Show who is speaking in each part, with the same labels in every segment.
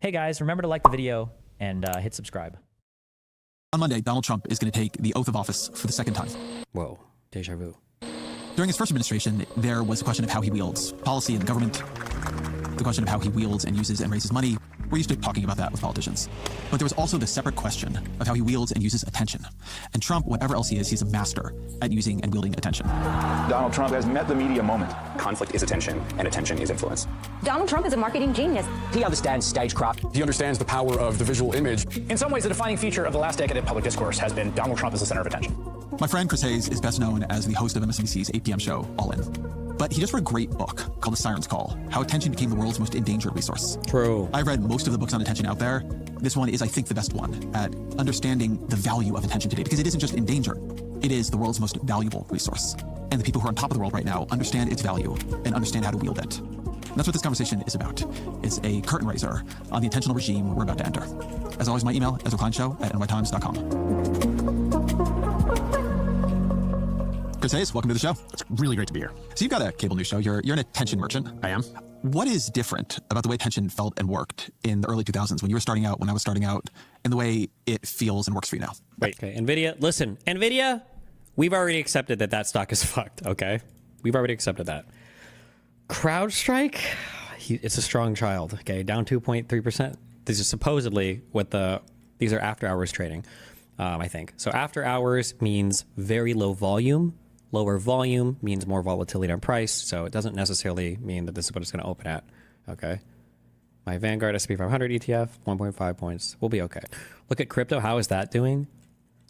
Speaker 1: Hey guys, remember to like the video and hit subscribe.
Speaker 2: On Monday, Donald Trump is going to take the oath of office for the second time.
Speaker 3: Whoa, deja vu.
Speaker 2: During his first administration, there was a question of how he wields policy and government, the question of how he wields and uses and raises money. We're used to talking about that with politicians. But there was also the separate question of how he wields and uses attention. And Trump, whatever else he is, he's a master at using and wielding attention.
Speaker 4: Donald Trump has met the media moment.
Speaker 5: Conflict is attention, and attention is influence.
Speaker 6: Donald Trump is a marketing genius.
Speaker 7: He understands stagecraft.
Speaker 8: He understands the power of the visual image.
Speaker 9: In some ways, the defining feature of the last decade of public discourse has been Donald Trump as the center of attention.
Speaker 2: My friend Chris Hayes is best known as the host of MSNBC's 8 p.m. show, All In. But he just wrote a great book called The Siren's Call, How Attention Became the World's Most Endangered Resource.
Speaker 3: True.
Speaker 2: I've read most of the books on attention out there. This one is, I think, the best one at understanding the value of attention today, because it isn't just in danger. It is the world's most valuable resource. And the people who are on top of the world right now understand its value and understand how to wield it. And that's what this conversation is about. It's a curtain raiser on the attentional regime we're about to enter. As always, my email, EzraKleinShow@nytimes.com. Chris Hayes, welcome to the show.
Speaker 10: It's really great to be here.
Speaker 2: So you've got a cable news show. You're an attention merchant.
Speaker 10: I am.
Speaker 2: What is different about the way attention felt and worked in the early 2000s when you were starting out, when I was starting out, and the way it feels and works for you now?
Speaker 3: Wait, okay. NVIDIA, listen, NVIDIA, we've already accepted that that stock is fucked, okay? We've already accepted that. CrowdStrike, it's a strong child, okay? Down 2.3%. This is supposedly what these are after hours trading, I think. So after hours means very low volume. Lower volume means more volatility on price, so it doesn't necessarily mean that this is what it's going to open at, okay? My Vanguard S&P 500 ETF, 1.5 points. We'll be okay. Look at crypto. How is that doing?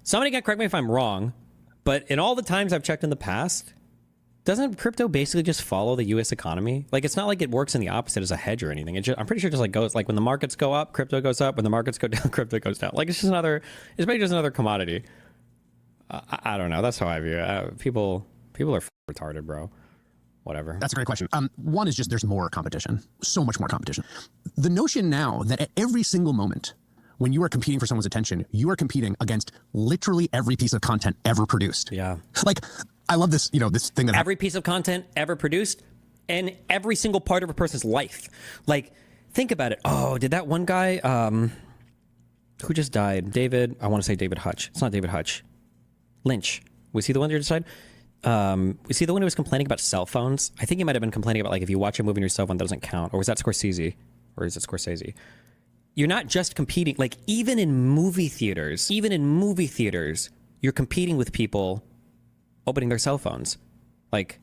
Speaker 3: Somebody can correct me if I'm wrong, but in all the times I've checked in the past, doesn't crypto basically just follow the U.S. economy? Like, it's not like it works in the opposite as a hedge or anything. I'm pretty sure it just like goes, like when the markets go up, crypto goes up. When the markets go down, crypto goes down. Like, it's basically just another commodity. I don't know. That's how I view it. People are retarded, bro. Whatever.
Speaker 10: That's a great question. One is just there's more competition, so much more competition. The notion now that at every single moment when you are competing for someone's attention, you are competing against literally every piece of content ever produced.
Speaker 3: Yeah.
Speaker 10: Like, I love this, this thing that
Speaker 3: every piece of content ever produced and every single part of a person's life. Like, think about it. Oh, did that one guy, who just died? I want to say David Hutch. It's not David Hutch. Lynch. Was he the one that decided? Was he the one who was complaining about cell phones? I think he might have been complaining about, like, if you watch a movie on your cell phone, that doesn't count. Or was that Scorsese? Or is it Scorsese? You're not just competing. Like, even in movie theaters, you're competing with people opening their cell phones. Like,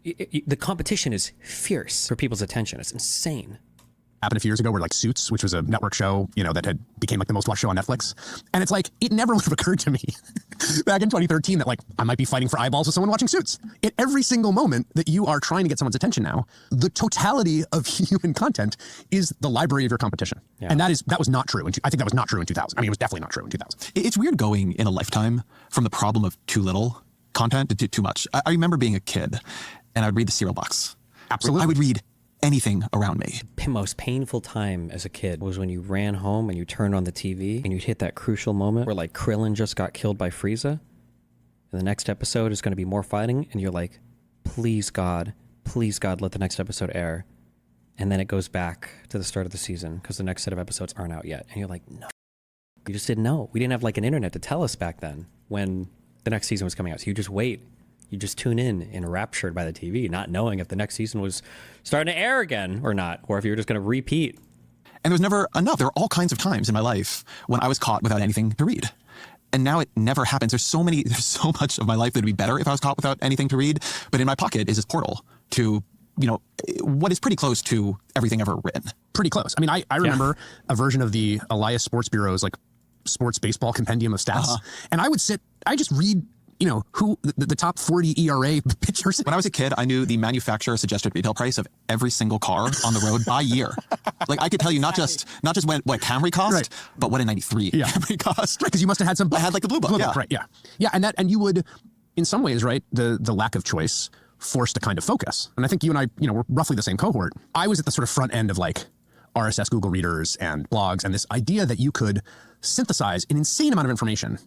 Speaker 3: the competition is fierce for people's attention. It's insane.
Speaker 10: Happened a few years ago where, like, Suits, which was a network show, that became like the most watched show on Netflix. And it's like, it never would have occurred to me back in 2013 that, like, I might be fighting for eyeballs with someone watching Suits. At every single moment that you are trying to get someone's attention now, the totality of human content is the library of your competition. Yeah. And that was not true. I think that was not true in 2000. I mean, it was definitely not true in 2000.
Speaker 2: It's weird going in a lifetime from the problem of too little content to too much. I remember being a kid and I'd read the cereal box.
Speaker 10: Absolutely.
Speaker 2: I would read anything around me.
Speaker 3: The most painful time as a kid was when you ran home and you turned on the TV and you'd hit that crucial moment where, like, Krillin just got killed by Frieza. And the next episode is going to be more fighting. And you're like, please God, let the next episode air. And then it goes back to the start of the season because the next set of episodes aren't out yet. And you're like, no. You just didn't know. We didn't have, like, an internet to tell us back then when the next season was coming out. So you just wait. You just tune in enraptured by the TV, not knowing if the next season was starting to air again or not, or if you were just going to repeat.
Speaker 2: And there was never enough. There were all kinds of times in my life when I was caught without anything to read. And now it never happens. There's so much of my life that would be better if I was caught without anything to read. But in my pocket is this portal to, what is pretty close to everything ever written.
Speaker 10: Pretty close. I mean, I remember a version of the Elias Sports Bureau's, like, sports baseball compendium of stats. And I just read who the top 40 ERA pitchers.
Speaker 2: When I was a kid, I knew the manufacturer suggested retail price of every single car on the road by year. Like, I could tell you not just what Camry cost, right, but what a 93 Camry cost.
Speaker 10: Right, because you must have had some.
Speaker 2: I had, like, the blue book.
Speaker 10: Right, yeah, and you would, in some ways, right, the lack of choice forced a kind of focus. And I think you and I, we're roughly the same cohort. I was at the sort of front end of, like, RSS Google readers and blogs, and this idea that you could synthesize an insane amount of information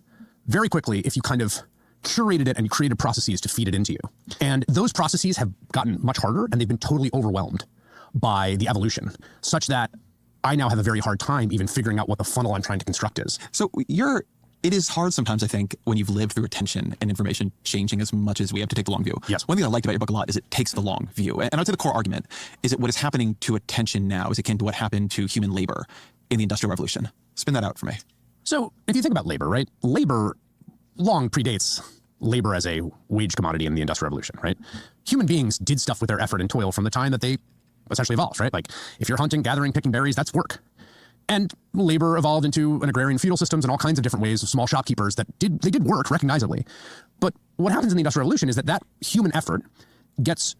Speaker 10: very quickly if you kind of curated it and you created processes to feed it into you. And those processes have gotten much harder, and they've been totally overwhelmed by the evolution, such that I now have a very hard time even figuring out what the funnel I'm trying to construct is.
Speaker 2: So it is hard sometimes, I think, when you've lived through attention and information changing as much as we have to take the long view.
Speaker 10: Yes.
Speaker 2: One thing I liked about your book a lot is it takes the long view. And I'd say the core argument is that what is happening to attention now is akin to what happened to human labor in the Industrial Revolution. Spin that out for me.
Speaker 10: So if you think about labor, right? Labor long predates labor as a wage commodity in the Industrial Revolution, right? Human beings did stuff with their effort and toil from the time that they essentially evolved, right? Like if you're hunting, gathering, picking berries, that's work. And labor evolved into an agrarian feudal systems and all kinds of different ways of small shopkeepers that did work recognizably. But what happens in the Industrial Revolution is that human effort gets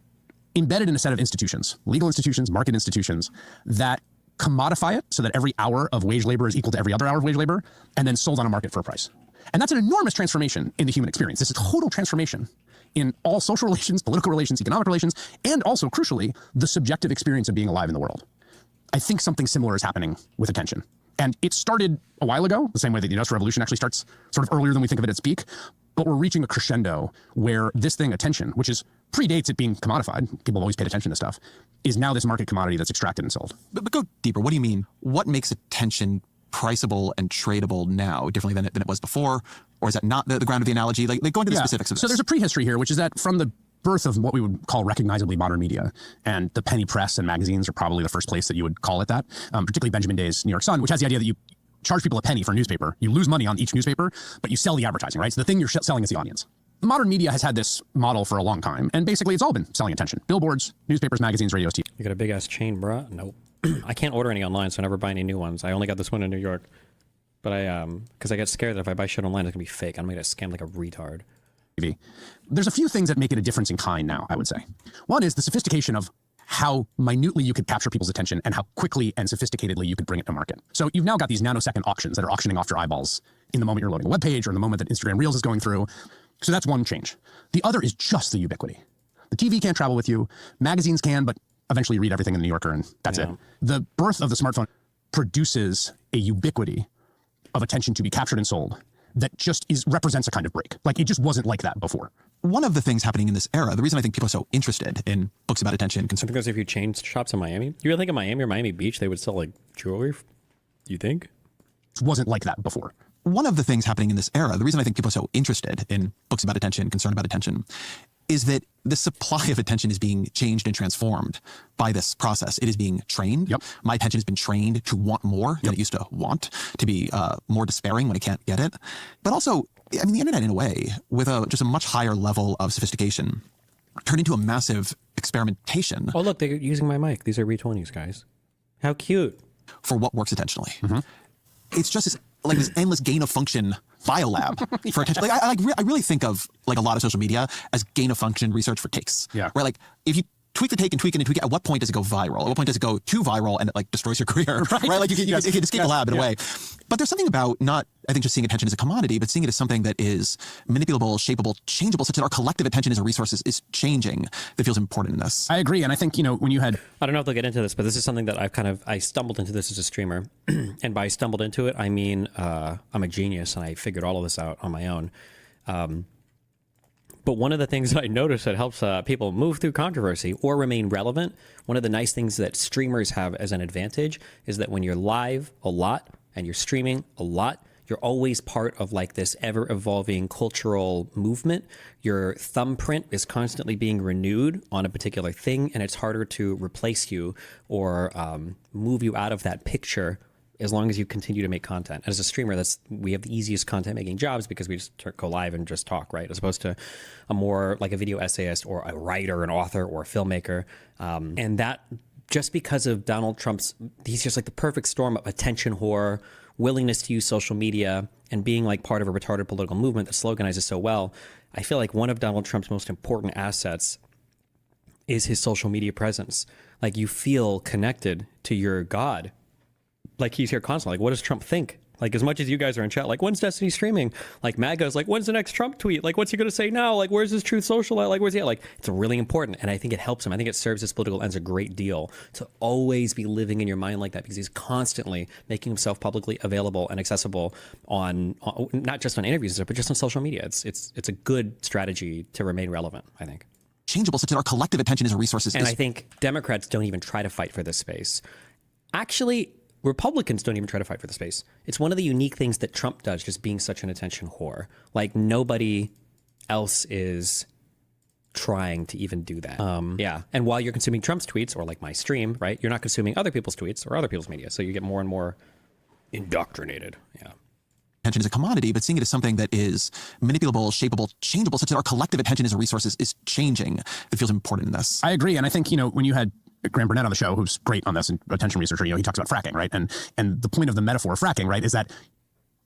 Speaker 10: embedded in a set of institutions, legal institutions, market institutions, that commodify it so that every hour of wage labor is equal to every other hour of wage labor, and then sold on a market for a price. And that's an enormous transformation in the human experience. It's a total transformation in all social relations, political relations, economic relations, and also, crucially, the subjective experience of being alive in the world. I think something similar is happening with attention. And it started a while ago, the same way that the Industrial Revolution actually starts sort of earlier than we think of it at peak. But we're reaching a crescendo where this thing, attention, which predates it being commodified, people have always paid attention to stuff, is now this market commodity that's extracted and sold.
Speaker 2: But go deeper. What do you mean? What makes attention priceable and tradable now differently than it was before? Or is that not the ground of the analogy? Like go into the specifics of this.
Speaker 10: So there's a prehistory here, which is that from the birth of what we would call recognizably modern media, and the penny press and magazines are probably the first place that you would call it that, particularly Benjamin Day's New York Sun, which has the idea that you charge people a penny for a newspaper. You lose money on each newspaper, but you sell the advertising, right? So the thing you're selling is the audience. Modern media has had this model for a long time, and basically it's all been selling attention. Billboards, newspapers, magazines, radios, TV.
Speaker 3: You got a big ass chain, bruh? Nope. I can't order any online, so I never buy any new ones. I only got this one in New York. But because I get scared that if I buy shit online, it's gonna be fake. I'm gonna get scammed like a retard.
Speaker 10: There's a few things that make it a difference in kind now, I would say. One is the sophistication of how minutely you could capture people's attention and how quickly and sophisticatedly you could bring it to market. So you've now got these nanosecond auctions that are auctioning off your eyeballs in the moment you're loading a web page or in the moment that Instagram Reels is going through. So that's one change. The other is just the ubiquity. The TV can't travel with you. Magazines can, but eventually you read everything in the New Yorker and that's it. The birth of the smartphone produces a ubiquity of attention to be captured and sold that just represents a kind of break. Like it just wasn't like that before.
Speaker 2: One of the things happening in this era, the reason I think people are so interested in books about attention,
Speaker 3: I think there's a few chain shops in Miami. You really think in Miami or Miami Beach they would sell like jewelry? You think?
Speaker 10: It wasn't like that before.
Speaker 2: One of the things happening in this era, the reason I think people are so interested in books about attention, concerned about attention, is that the supply of attention is being changed and transformed by this process. It is being trained.
Speaker 10: Yep.
Speaker 2: My attention has been trained to want more than it used to want, to be more despairing when I can't get it. But also, I mean, the internet in a way, with just a much higher level of sophistication, turned into a massive experimentation.
Speaker 3: Oh, look, they're using my mic. These are re-20s, guys. How cute.
Speaker 2: For what works attentionally. It's just this endless gain of function biolab for attention. Like I really think of like a lot of social media as gain of function research for takes.
Speaker 10: Yeah.
Speaker 2: Where like if you tweak the take and tweak it and tweak it, at what point does it go viral? At what point does it go too viral and it like destroys your career? Right? Like you can escape the lab in a way. But there's something about not, I think, just seeing attention as a commodity, but seeing it as something that is manipulable, shapeable, changeable, such that our collective attention as a resource is changing that feels important in this.
Speaker 10: I agree. And I think, when you had...
Speaker 3: I don't know if they'll get into this, but this is something that I stumbled into this as a streamer. And by stumbled into it, I mean, I'm a genius and I figured all of this out on my own. But one of the things that I noticed that helps people move through controversy or remain relevant, one of the nice things that streamers have as an advantage is that when you're live a lot and you're streaming a lot, you're always part of like this ever evolving cultural movement. Your thumbprint is constantly being renewed on a particular thing, and it's harder to replace you or move you out of that picture as long as you continue to make content. As a streamer, we have the easiest content making jobs because we just go live and just talk, right? As opposed to a more like a video essayist or a writer, an author, or a filmmaker. And that just because of Donald Trump's, he's just like the perfect storm of attention whore, willingness to use social media, and being like part of a retarded political movement that sloganizes so well. I feel like one of Donald Trump's most important assets is his social media presence. Like you feel connected to your God. Like he's here constantly. Like, what does Trump think? Like, as much as you guys are in chat, like, when's Destiny streaming? Like, MAGA's like, when's the next Trump tweet? Like, what's he going to say now? Like, where's his Truth Social at? Like, where's he at? Like, it's really important. And I think it helps him. I think it serves his political ends a great deal to always be living in your mind like that because he's constantly making himself publicly available and accessible on not just on interviews, but just on social media. It's a good strategy to remain relevant, I think.
Speaker 2: Changeable such that our collective attention as a resource is...
Speaker 3: And I think Democrats don't even try to fight for this space. Actually, Republicans don't even try to fight for the space. It's one of the unique things that Trump does, just being such an attention whore. Like nobody else is trying to even do that. Yeah. And while you're consuming Trump's tweets or like my stream, right, you're not consuming other people's tweets or other people's media. So you get more and more indoctrinated. Yeah.
Speaker 2: Attention is a commodity, but seeing it as something that is manipulable, shapeable, changeable, such that our collective attention as a resource is changing, that feels important in this.
Speaker 10: I agree. And I think, when you had Graham Burnett on the show, who's great on this and attention researcher, he talks about fracking, right? And the point of the metaphor of fracking, right, is that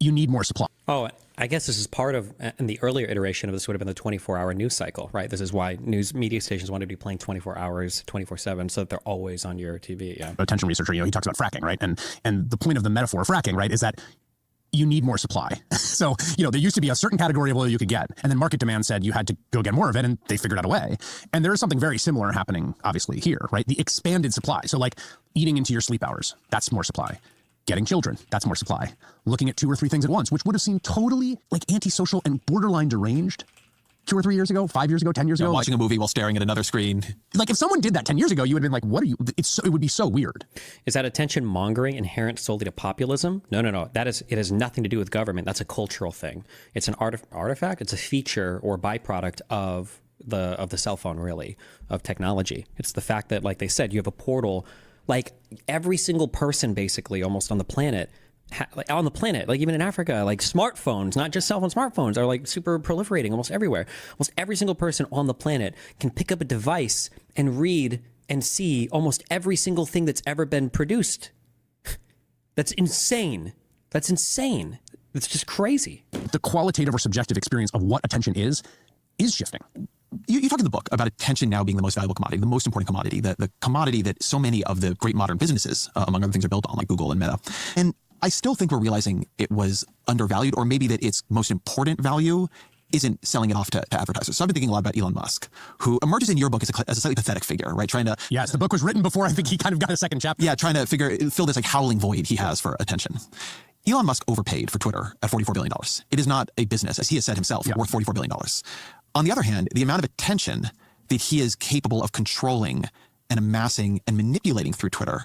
Speaker 10: you need more supply.
Speaker 3: Oh, I guess this is part of, in the earlier iteration of this would have been the 24-hour news cycle, right? This is why news media stations wanted to be playing 24 hours, 24/7, so that they're always on your TV. Yeah.
Speaker 10: Attention researcher, he talks about fracking, right? And the point of the metaphor of fracking, right, is that you need more supply. So, there used to be a certain category of oil you could get, and then market demand said you had to go get more of it, and they figured out a way. And there is something very similar happening, obviously, here, right? The expanded supply. So, like, eating into your sleep hours, that's more supply. Getting children, that's more supply. Looking at 2 or 3 things at once, which would have seemed totally, like, antisocial and borderline deranged 2 or 3 years ago, 5 years ago, 10 years ago.
Speaker 2: Watching a movie while staring at another screen.
Speaker 10: Like, if someone did that 10 years ago, you would have been like, what are you? It would be so weird.
Speaker 3: Is that attention mongering inherent solely to populism? No. It has nothing to do with government. That's a cultural thing. It's an artifact. It's a feature or byproduct of the cell phone, really, of technology. It's the fact that, like they said, you have a portal. Like every single person, basically, almost on the planet, like even in Africa, like smartphones, not just cell phone smartphones, are like super proliferating almost everywhere. Almost every single person on the planet can pick up a device and read and see almost every single thing that's ever been produced. That's insane. That's insane. It's just crazy.
Speaker 10: The qualitative or subjective experience of what attention is shifting.
Speaker 2: You talk in the book about attention now being the most valuable commodity, the most important commodity, the commodity that so many of the great modern businesses, among other things, are built on, like Google and Meta. And I still think we're realizing it was undervalued, or maybe that its most important value isn't selling it off to advertisers. So I've been thinking a lot about Elon Musk, who emerges in your book as a slightly pathetic figure, right? Trying to...
Speaker 10: Yes, the book was written before I think he kind of got a second chapter.
Speaker 2: Yeah, trying to fill this like howling void he has for attention. Elon Musk overpaid for Twitter at $44 billion. It is not a business, as he has said himself, worth $44 billion. On the other hand, the amount of attention that he is capable of controlling and amassing and manipulating through Twitter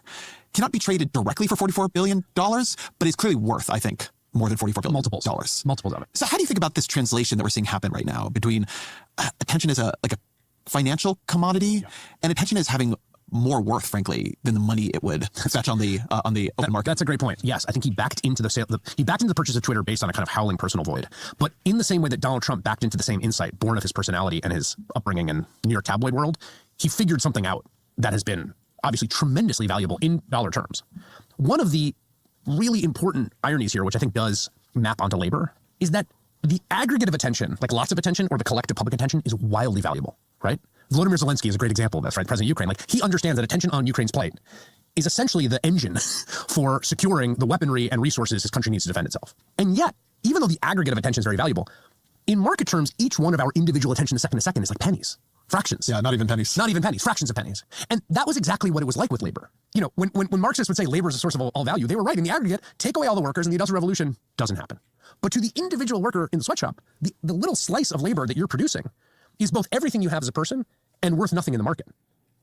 Speaker 2: cannot be traded directly for $44 billion, but is clearly worth, I think, more than $44 billion.
Speaker 10: Multiples of it.
Speaker 2: So how do you think about this translation that we're seeing happen right now between attention as a financial commodity and attention as having more worth, frankly, than the money it would fetch on the open market?
Speaker 10: That's a great point. Yes, I think he backed into the purchase of Twitter based on a kind of howling personal void. But in the same way that Donald Trump backed into the same insight born of his personality and his upbringing in New York tabloid world, he figured something out that has been obviously tremendously valuable in dollar terms. One of the really important ironies here, which I think does map onto labor, is that the aggregate of attention, like lots of attention or the collective public attention, is wildly valuable, right? Volodymyr Zelensky is a great example of this, right? President of Ukraine. Like, he understands that attention on Ukraine's plate is essentially the engine for securing the weaponry and resources his country needs to defend itself. And yet, even though the aggregate of attention is very valuable, in market terms, each one of our individual attention second to second is like pennies. Fractions.
Speaker 2: Yeah, not even pennies.
Speaker 10: Not even pennies. Fractions of pennies. And that was exactly what it was like with labor. When Marxists would say labor is a source of all value, they were right. In the aggregate, take away all the workers and the Industrial Revolution doesn't happen. But to the individual worker in the sweatshop, the little slice of labor that you're producing is both everything you have as a person and worth nothing in the market.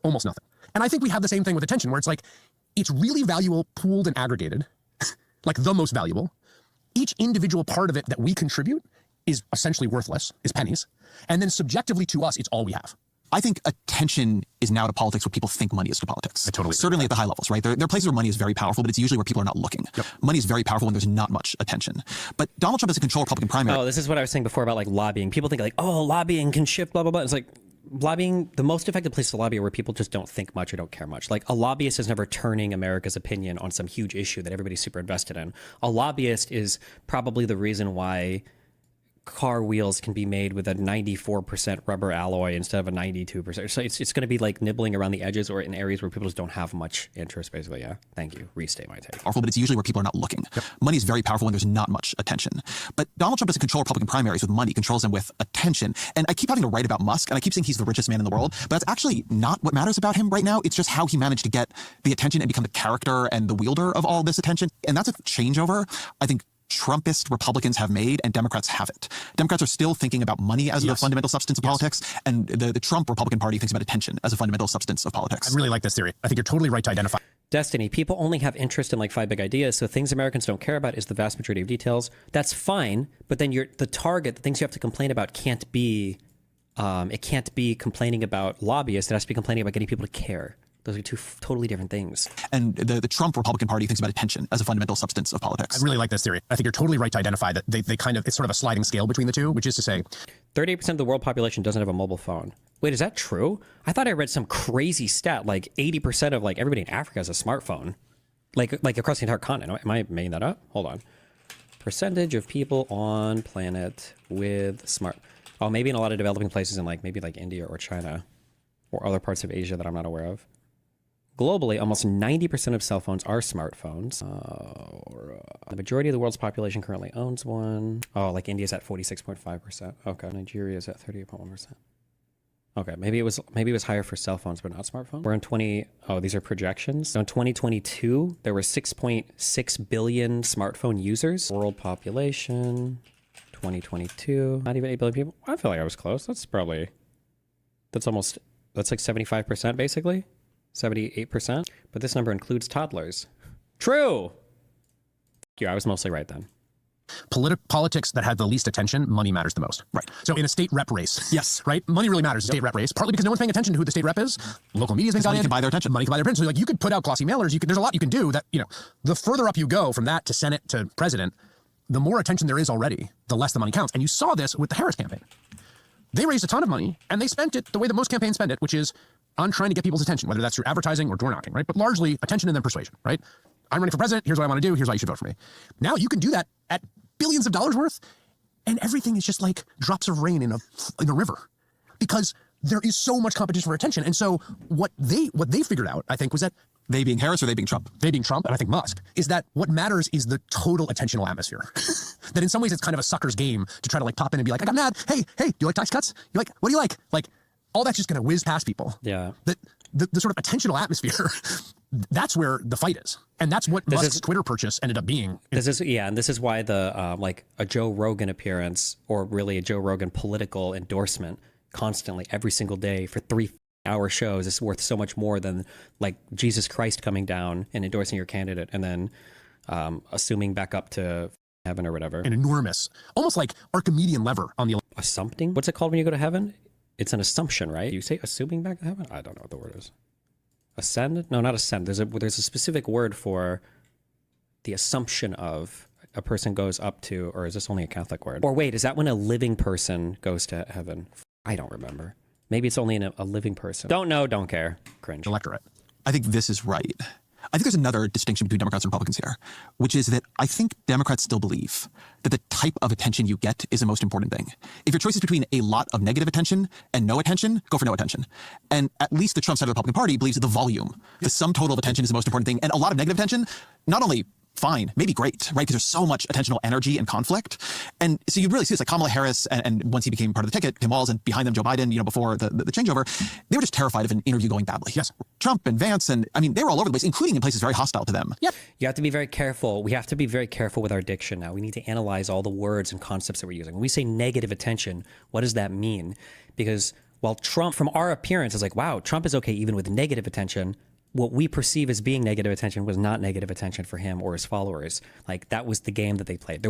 Speaker 10: Almost nothing. And I think we have the same thing with attention, where it's like, it's really valuable, pooled and aggregated, like the most valuable. Each individual part of it that we contribute is essentially worthless, is pennies. And then subjectively to us, it's all we have.
Speaker 2: I think attention is now to politics what people think money is to politics.
Speaker 10: I totally agree.
Speaker 2: Certainly at the high levels, right? There are places where money is very powerful, but it's usually where people are not looking.
Speaker 10: Yep. Money
Speaker 2: Money is very powerful when there's not much attention. But Donald Trump has a control Republican primary.
Speaker 3: Oh, this is what I was saying before about like lobbying. People think like, oh, lobbying can shift, blah, blah, blah. It's like lobbying, the most effective place to lobby are where people just don't think much or don't care much. Like a lobbyist is never turning America's opinion on some huge issue that everybody's super invested in. A lobbyist is probably the reason why car wheels can be made with a 94% rubber alloy instead of a 92%. So it's going to be like nibbling around the edges or in areas where people just don't have much interest, basically. Yeah. Thank you. Restate my take.
Speaker 2: Powerful, but it's usually where people are not looking. Yep. Money is very powerful when there's not much attention. But Donald Trump doesn't control Republican primaries with money, controls them with attention. And I keep having to write about Musk, and I keep saying he's the richest man in the world, but that's actually not what matters about him right now. It's just how he managed to get the attention and become the character and the wielder of all this attention. And that's a changeover, I think, Trumpist Republicans have made, and Democrats haven't. Democrats are still thinking about money as the fundamental substance of politics, and the Trump Republican Party thinks about attention as a fundamental substance of politics.
Speaker 10: I really like this theory. I think you're totally right to identify.
Speaker 3: Destiny, people only have interest in like 5 big ideas, so things Americans don't care about is the vast majority of details. That's fine, but then the target, the things you have to complain about can't be, it can't be complaining about lobbyists, it has to be complaining about getting people to care. Those are two totally different things.
Speaker 2: And the Trump Republican Party thinks about attention as a fundamental substance of politics.
Speaker 10: I really like this theory. I think you're totally right to identify that they kind of, it's sort of a sliding scale between the two, which is to say
Speaker 3: 38% of the world population doesn't have a mobile phone. Wait, is that true? I thought I read some crazy stat, like 80% of like everybody in Africa has a smartphone. Like across the entire continent. Am I making that up? Hold on. Percentage of people on planet with oh, maybe in a lot of developing places in like maybe like India or China or other parts of Asia that I'm not aware of. Globally, almost 90% of cell phones are smartphones. The majority of the world's population currently owns one. Oh, like India's at 46.5%. Okay, Nigeria's at 38.1%. Okay, maybe it was higher for cell phones, but not smartphones. We're in these are projections. So in 2022, there were 6.6 billion smartphone users. World population, 2022, not even 8 billion people. I feel like I was close. That's like 75% basically. 78%, but this number includes toddlers. True. Yeah, I was mostly right then.
Speaker 10: Politics that had the least attention, money matters the most.
Speaker 2: Right.
Speaker 10: So in a state rep race,
Speaker 2: yes,
Speaker 10: right, money really matters. State rep race, partly because no one's paying attention to who the state rep is. Local media's been
Speaker 2: money can buy their attention.
Speaker 10: Money can buy their attention. So like you could put out glossy mailers. There's a lot you can do. That the further up you go from that to Senate to president, the more attention there is already, the less the money counts. And you saw this with the Harris campaign. They raised a ton of money and they spent it the way that most campaigns spend it, which is on trying to get people's attention, whether that's through advertising or door knocking, right? But largely attention and then persuasion, right? I'm running for president. Here's what I want to do. Here's why you should vote for me. Now you can do that at billions of dollars worth, and everything is just like drops of rain in a river, because there is so much competition for attention. And so what they figured out, I think, was that
Speaker 2: they being Harris or they being Trump?
Speaker 10: They being Trump, and I think Musk, is that what matters is the total attentional atmosphere. That in some ways it's kind of a sucker's game to try to like pop in and be like, I got an ad. Hey, do you like tax cuts? You like, what do you like? Like, all that's just going to whiz past people.
Speaker 3: Yeah.
Speaker 10: The sort of attentional atmosphere, that's where the fight is. And that's what Musk's Twitter purchase ended up being.
Speaker 3: And this is why the like a Joe Rogan appearance, or really a Joe Rogan political endorsement constantly every single day for 3-hour shows is worth so much more than like Jesus Christ coming down and endorsing your candidate and then assuming back up to heaven or whatever.
Speaker 10: An enormous, almost like Archimedean lever on the...
Speaker 3: Assumpting? What's it called when you go to heaven? It's an assumption, right? You say assuming back to heaven? I don't know what the word is. Ascend? No, not ascend. There's a specific word for the assumption of a person goes up to, or is this only a Catholic word? Or wait, is that when a living person goes to heaven? I don't remember. Maybe it's only in a living person. Don't know, don't care. Cringe.
Speaker 10: Electorate.
Speaker 2: I think this is right. I think there's another distinction between Democrats and Republicans here, which is that I think Democrats still believe that the type of attention you get is the most important thing. If your choice is between a lot of negative attention and no attention, go for no attention. And at least the Trump side of the Republican Party believes that the volume, the sum total of attention is the most important thing. And a lot of negative attention, not only fine, maybe great, right? Because there's so much attentional energy and conflict. And so you really see this, like Kamala Harris, and once he became part of the ticket, Tim Walz, and behind them Joe Biden, before the changeover, they were just terrified of an interview going badly. Yes. Trump and Vance, and I mean, they were all over the place, including in places very hostile to them.
Speaker 10: Yep.
Speaker 3: You have to be very careful. We have to be very careful with our diction now. We need to analyze all the words and concepts that we're using. When we say negative attention, what does that mean? Because while Trump, from our appearance, is like, wow, Trump is okay even with negative attention, what we perceive as being negative attention was not negative attention for him or his followers. Like, that was the game that they played.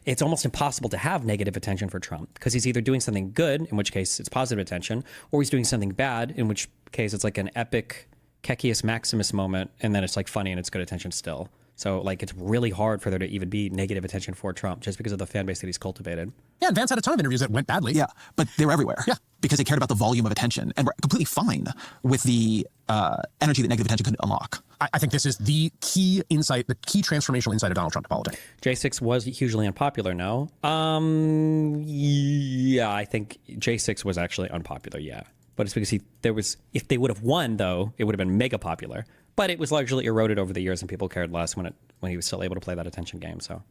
Speaker 3: It's almost impossible to have negative attention for Trump, because he's either doing something good, in which case it's positive attention, or he's doing something bad, in which case it's like an epic Cecius Maximus moment, and then it's like funny and it's good attention still. So like, it's really hard for there to even be negative attention for Trump just because of the fan base that he's cultivated.
Speaker 10: Yeah, and Vance had a ton of interviews that went badly.
Speaker 2: Yeah, but they were everywhere. Yeah. Because they cared about the volume of attention and were completely fine with the energy that negative attention could unlock.
Speaker 10: I think this is the key insight, the key transformational insight of Donald Trump to politics.
Speaker 3: J6 was hugely unpopular, no? Yeah, I think J6 was actually unpopular, yeah. But it's because if they would have won, though, it would have been mega popular. But it was largely eroded over the years, and people cared less when he was still able to play that attention game. So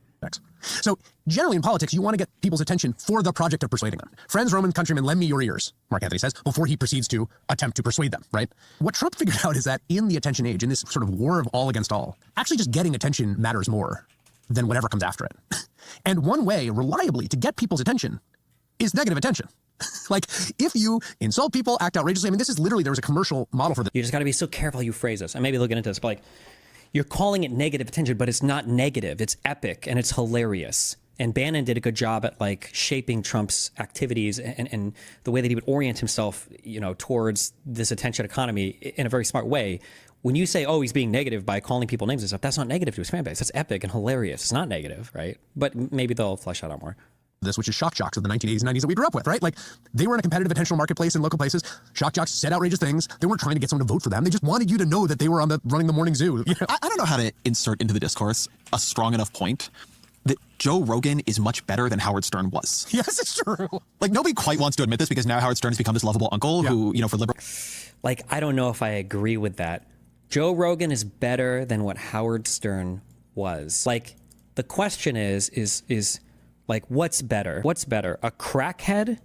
Speaker 10: generally in politics, you want to get people's attention for the project of persuading them. Friends, Roman countrymen, lend me your ears, Mark Anthony says, before he proceeds to attempt to persuade them, right? What Trump figured out is that in the attention age, in this sort of war of all against all, actually just getting attention matters more than whatever comes after it. And one way, reliably, to get people's attention is negative attention. Like, if you insult people, act outrageously, I mean, this is literally, there was a commercial model for this.
Speaker 3: You just got to be so careful how you phrase this. And maybe they'll get into this, but like, you're calling it negative attention, but it's not negative. It's epic and it's hilarious. And Bannon did a good job at like shaping Trump's activities and the way that he would orient himself, you know, towards this attention economy in a very smart way. When you say, oh, he's being negative by calling people names and stuff, that's not negative to his fan base. That's epic and hilarious. It's not negative, right? But maybe they'll flesh that out more.
Speaker 10: This, which is shock jocks of the 1980s and 90s that we grew up with, right? Like, they were in a competitive attentional marketplace in local places. Shock jocks said outrageous things. They weren't trying to get someone to vote for them. They just wanted you to know that they were on the running the morning zoo. You know?
Speaker 2: I don't know how to insert into the discourse a strong enough point that Joe Rogan is much better than Howard Stern was.
Speaker 10: Yes, it's true.
Speaker 2: Like, nobody quite wants to admit this because now Howard Stern has become this lovable uncle who, you know, for liberal.
Speaker 3: Like, I don't know if I agree with that. Joe Rogan is better than what Howard Stern was. Like, the question is like, what's better? What's better, a crackhead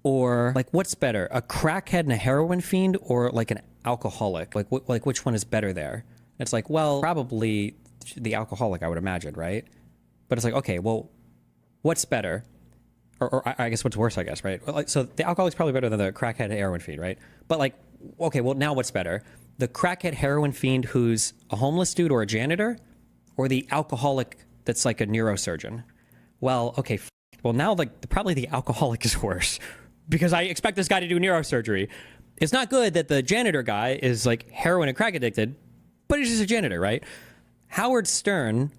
Speaker 3: or like, what's better, a crackhead and a heroin fiend or like an alcoholic? Like, like which one is better there? It's like, well, probably the alcoholic, I would imagine, right? But it's like, okay, well, what's better? Or I guess what's worse, I guess, right? Like, so the alcoholic's probably better than the crackhead heroin fiend, right? But like, okay, well, now what's better? The crackhead heroin fiend who's a homeless dude or a janitor, or the alcoholic that's like a neurosurgeon? Well, okay, well, now like probably the alcoholic is worse because I expect this guy to do neurosurgery. It's not good that the janitor guy is like heroin and crack addicted, but he's just a janitor, right? Howard Stern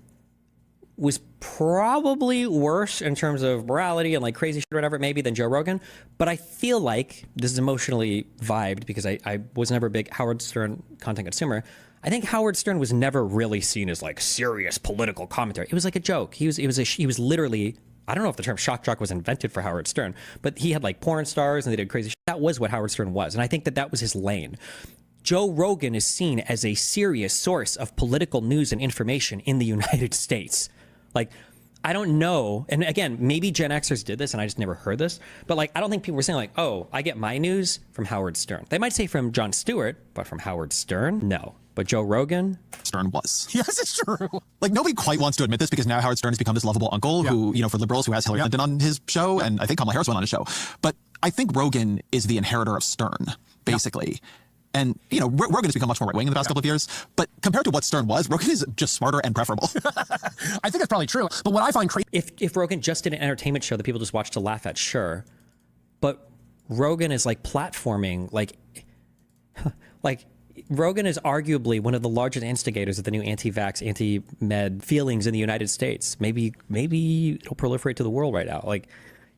Speaker 3: was probably worse in terms of morality and like crazy shit or whatever, maybe, than Joe Rogan. But I feel like this is emotionally vibed because I was never a big Howard Stern content consumer. I think Howard Stern was never really seen as like serious political commentary. It was like a joke. He was literally, I don't know if the term shock jock was invented for Howard Stern, but he had like porn stars and they did crazy shit. That was what Howard Stern was. And I think that was his lane. Joe Rogan is seen as a serious source of political news and information in the United States. Like, I don't know. And again, maybe Gen Xers did this and I just never heard this. But like, I don't think people were saying like, oh, I get my news from Howard Stern. They might say from Jon Stewart, but from Howard Stern? No. But Joe Rogan?
Speaker 2: Stern was.
Speaker 10: Yes, it's true.
Speaker 2: Like, nobody quite wants to admit this because now Howard Stern has become this lovable uncle who, you know, for liberals, who has Hillary Clinton on his show, and I think Kamala Harris went on his show. But I think Rogan is the inheritor of Stern, basically. And, you know, Rogan has become much more right-wing in the past couple of years. But compared to what Stern was, Rogan is just smarter and preferable.
Speaker 10: I think that's probably true. But what I find crazy...
Speaker 3: If Rogan just did an entertainment show that people just watch to laugh at, sure. But Rogan is like platforming, like Rogan is arguably one of the largest instigators of the new anti-vax, anti-med feelings in the United States. Maybe it'll proliferate to the world right now. Like,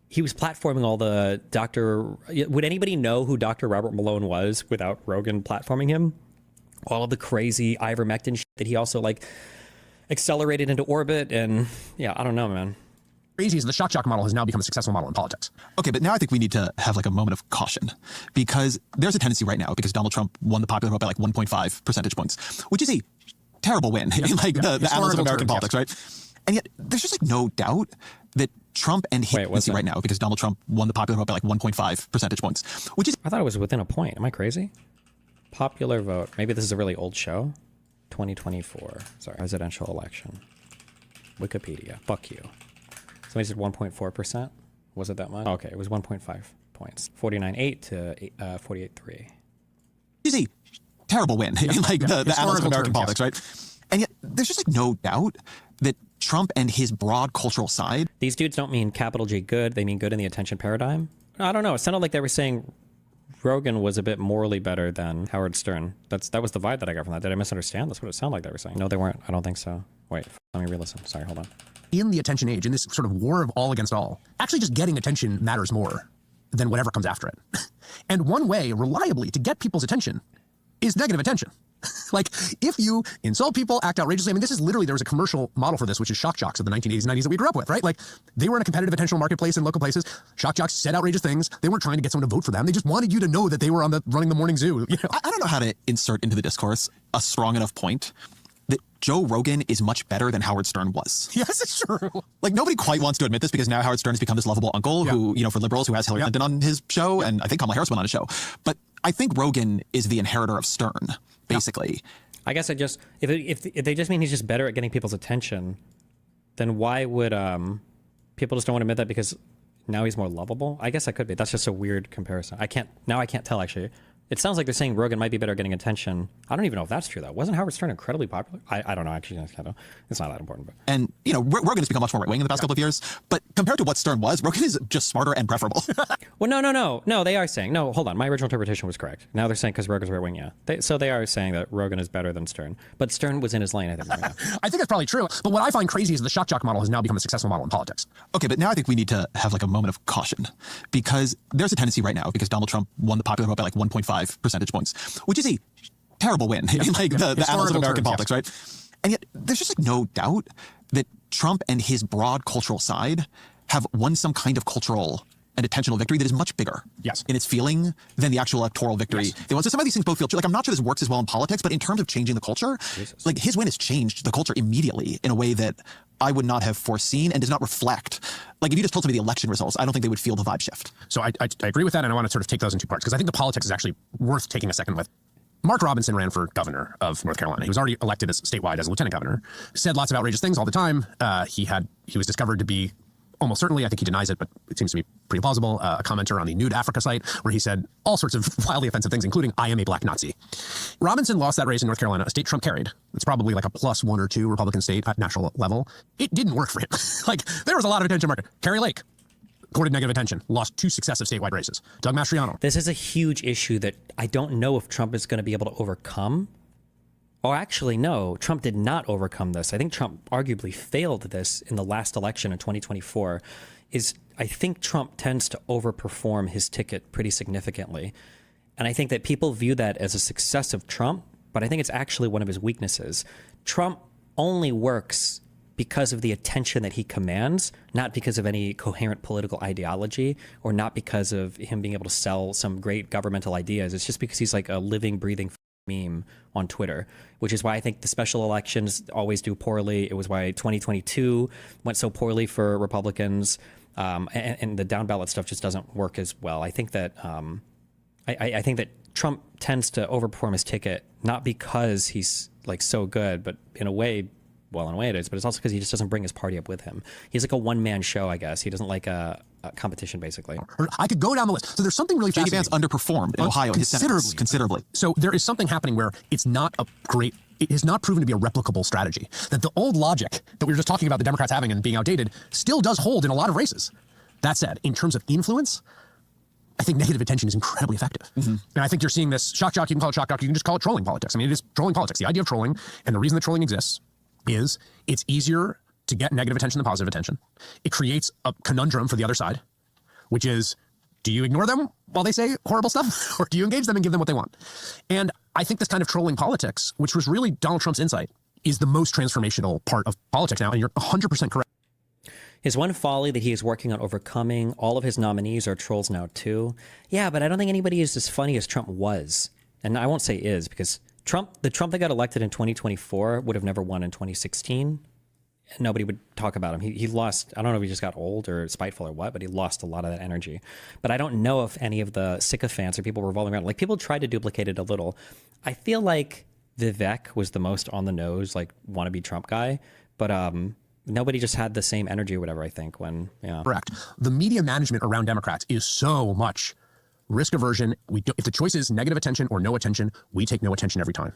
Speaker 3: he was platforming all the would anybody know who Dr. Robert Malone was without Rogan platforming him? All of the crazy ivermectin shit that he also like accelerated into orbit. And yeah, I don't know, man.
Speaker 10: Crazy is the shock jock model has now become a successful model in politics.
Speaker 2: Okay, but now I think we need to have like a moment of caution because there's a tendency right now, because Donald Trump won the popular vote by like 1.5 percentage points, which is a terrible win in like the annals of American politics, right? And yet there's just like no doubt that Trump and his tendency right now, because Donald Trump won the popular vote by like 1.5 percentage points, which is...
Speaker 3: I thought it was within a point. Am I crazy? Popular vote. Maybe this is a really old show. 2024. Sorry. Presidential election. Wikipedia. Fuck you. Somebody said 1.4%. Was it that much? Okay, it was 1.5 points. 49.8 to 48.3.
Speaker 2: It's a terrible win in like the annals of American politics, right? And yet there's just like no doubt that Trump and his broad cultural side...
Speaker 3: These dudes don't mean capital G good. They mean good in the attention paradigm. I don't know. It sounded like they were saying Rogan was a bit morally better than Howard Stern. That was the vibe that I got from that. Did I misunderstand? That's what it sounded like they were saying. No, they weren't. I don't think so. Wait, let me re-listen. Sorry, hold on.
Speaker 10: In the attention age, in this sort of war of all against all, actually just getting attention matters more than whatever comes after it. And one way, reliably, to get people's attention is negative attention. Like, if you insult people, act outrageously, I mean, this is literally, there was a commercial model for this, which is shock jocks of the 1980s and 90s that we grew up with, right? Like, they were in a competitive attentional marketplace in local places. Shock jocks said outrageous things. They weren't trying to get someone to vote for them. They just wanted you to know that they were on the running the morning zoo. You know?
Speaker 2: I don't know how to insert into the discourse a strong enough point that Joe Rogan is much better than Howard Stern was.
Speaker 10: Yes, it's true.
Speaker 2: Like, nobody quite wants to admit this because now Howard Stern has become this lovable uncle who, you know, for liberals, who has Hillary Clinton on his show, and I think Kamala Harris went on his show. But I think Rogan is the inheritor of Stern, basically.
Speaker 3: I guess if they just mean he's just better at getting people's attention, then why would people just don't want to admit that because now he's more lovable. I guess that could be. That's just a weird comparison. I can't tell actually. It sounds like they're saying Rogan might be better at getting attention. I don't even know if that's true though. Wasn't Howard Stern incredibly popular? I don't know actually. It's not that important. But.
Speaker 2: And, you know, Rogan has become much more right-wing in the past couple of years, but compared to what Stern was, Rogan is just smarter and preferable.
Speaker 3: Well, no, they are saying, no, hold on, my original interpretation was correct. Now they're saying because Rogan's right-wing, yeah. So they are saying that Rogan is better than Stern, but Stern was in his lane, I think. Right now.
Speaker 10: I think that's probably true, but what I find crazy is the shock jock model has now become a successful model in politics.
Speaker 2: Okay, but now I think we need to have like a moment of caution, because there's a tendency right now, because Donald Trump won the popular vote by like 1.5 percentage points, which is a terrible win in like the annals of American politics, right? And yet there's just like no doubt that Trump and his broad cultural side have won some kind of cultural and attentional victory that is much bigger in its feeling than the actual electoral victory. So some of these things both feel true. Like, I'm not sure this works as well in politics, but in terms of changing the culture, like his win has changed the culture immediately in a way that I would not have foreseen and does not reflect. Like, if you just told somebody the election results, I don't think they would feel the vibe shift.
Speaker 10: So I agree with that, and I want to sort of take those in two parts, because I think the politics is actually worth taking a second with. Mark Robinson ran for governor of North Carolina. He was already elected as statewide as a lieutenant governor, said lots of outrageous things all the time. He was discovered to be, almost certainly, I think he denies it, but it seems to be pretty plausible, a commenter on the Nude Africa site where he said all sorts of wildly offensive things, including, "I am a black Nazi." Robinson lost that race in North Carolina, a state Trump carried. It's probably like a +1 or 2 Republican state at national level. It didn't work for him. Like, there was a lot of attention market. Carrie Lake, courted negative attention, lost 2 successive statewide races. Doug Mastriano.
Speaker 3: This is a huge issue that I don't know if Trump is going to be able to overcome. Or actually, no, Trump did not overcome this. I think Trump arguably failed this in the last election in 2024. I think Trump tends to overperform his ticket pretty significantly. And I think that people view that as a success of Trump, but I think it's actually one of his weaknesses. Trump only works because of the attention that he commands, not because of any coherent political ideology, or not because of him being able to sell some great governmental ideas. It's just because he's like a living, breathing meme on Twitter, which is why I think the special elections always do poorly. It was why 2022 went so poorly for Republicans, and the down ballot stuff just doesn't work as well. I think that I think that Trump tends to overperform his ticket, not because he's like so good, but in a way it is, but it's also because he just doesn't bring his party up with him. He's like a one-man show, I guess. He doesn't like a competition, basically.
Speaker 10: I could go down the list. So there's something really fascinating.
Speaker 2: J.D. Vance underperformed in Ohio considerably.
Speaker 10: So there is something happening where it has not proven to be a replicable strategy. That the old logic that we were just talking about the Democrats having and being outdated still does hold in a lot of races. That said, in terms of influence, I think negative attention is incredibly effective. And I think you're seeing this shock jock. You can call it shock jock. You can just call it trolling politics. I mean, it is trolling politics. The idea of trolling, and the reason that trolling exists, is it's easier to get negative attention than positive attention. It creates a conundrum for the other side, which is, do you ignore them while they say horrible stuff, or do you engage them and give them what they want? And I think this kind of trolling politics, which was really Donald Trump's insight, is the most transformational part of politics now, and you're 100% correct.
Speaker 3: His one folly that he is working on overcoming, all of his nominees are trolls now too. Yeah, but I don't think anybody is as funny as Trump was. And I won't say is, because the Trump that got elected in 2024 would have never won in 2016. Nobody would talk about him. He lost, I don't know if he just got old or spiteful or what, but he lost a lot of that energy. But I don't know if any of the sycophants or people revolving around, like people tried to duplicate it a little. I feel like Vivek was the most on the nose, like wannabe Trump guy, but nobody just had the same energy or whatever, I think, when, yeah.
Speaker 10: Correct. The media management around Democrats is so much risk aversion. If the choice is negative attention or no attention, we take no attention every time.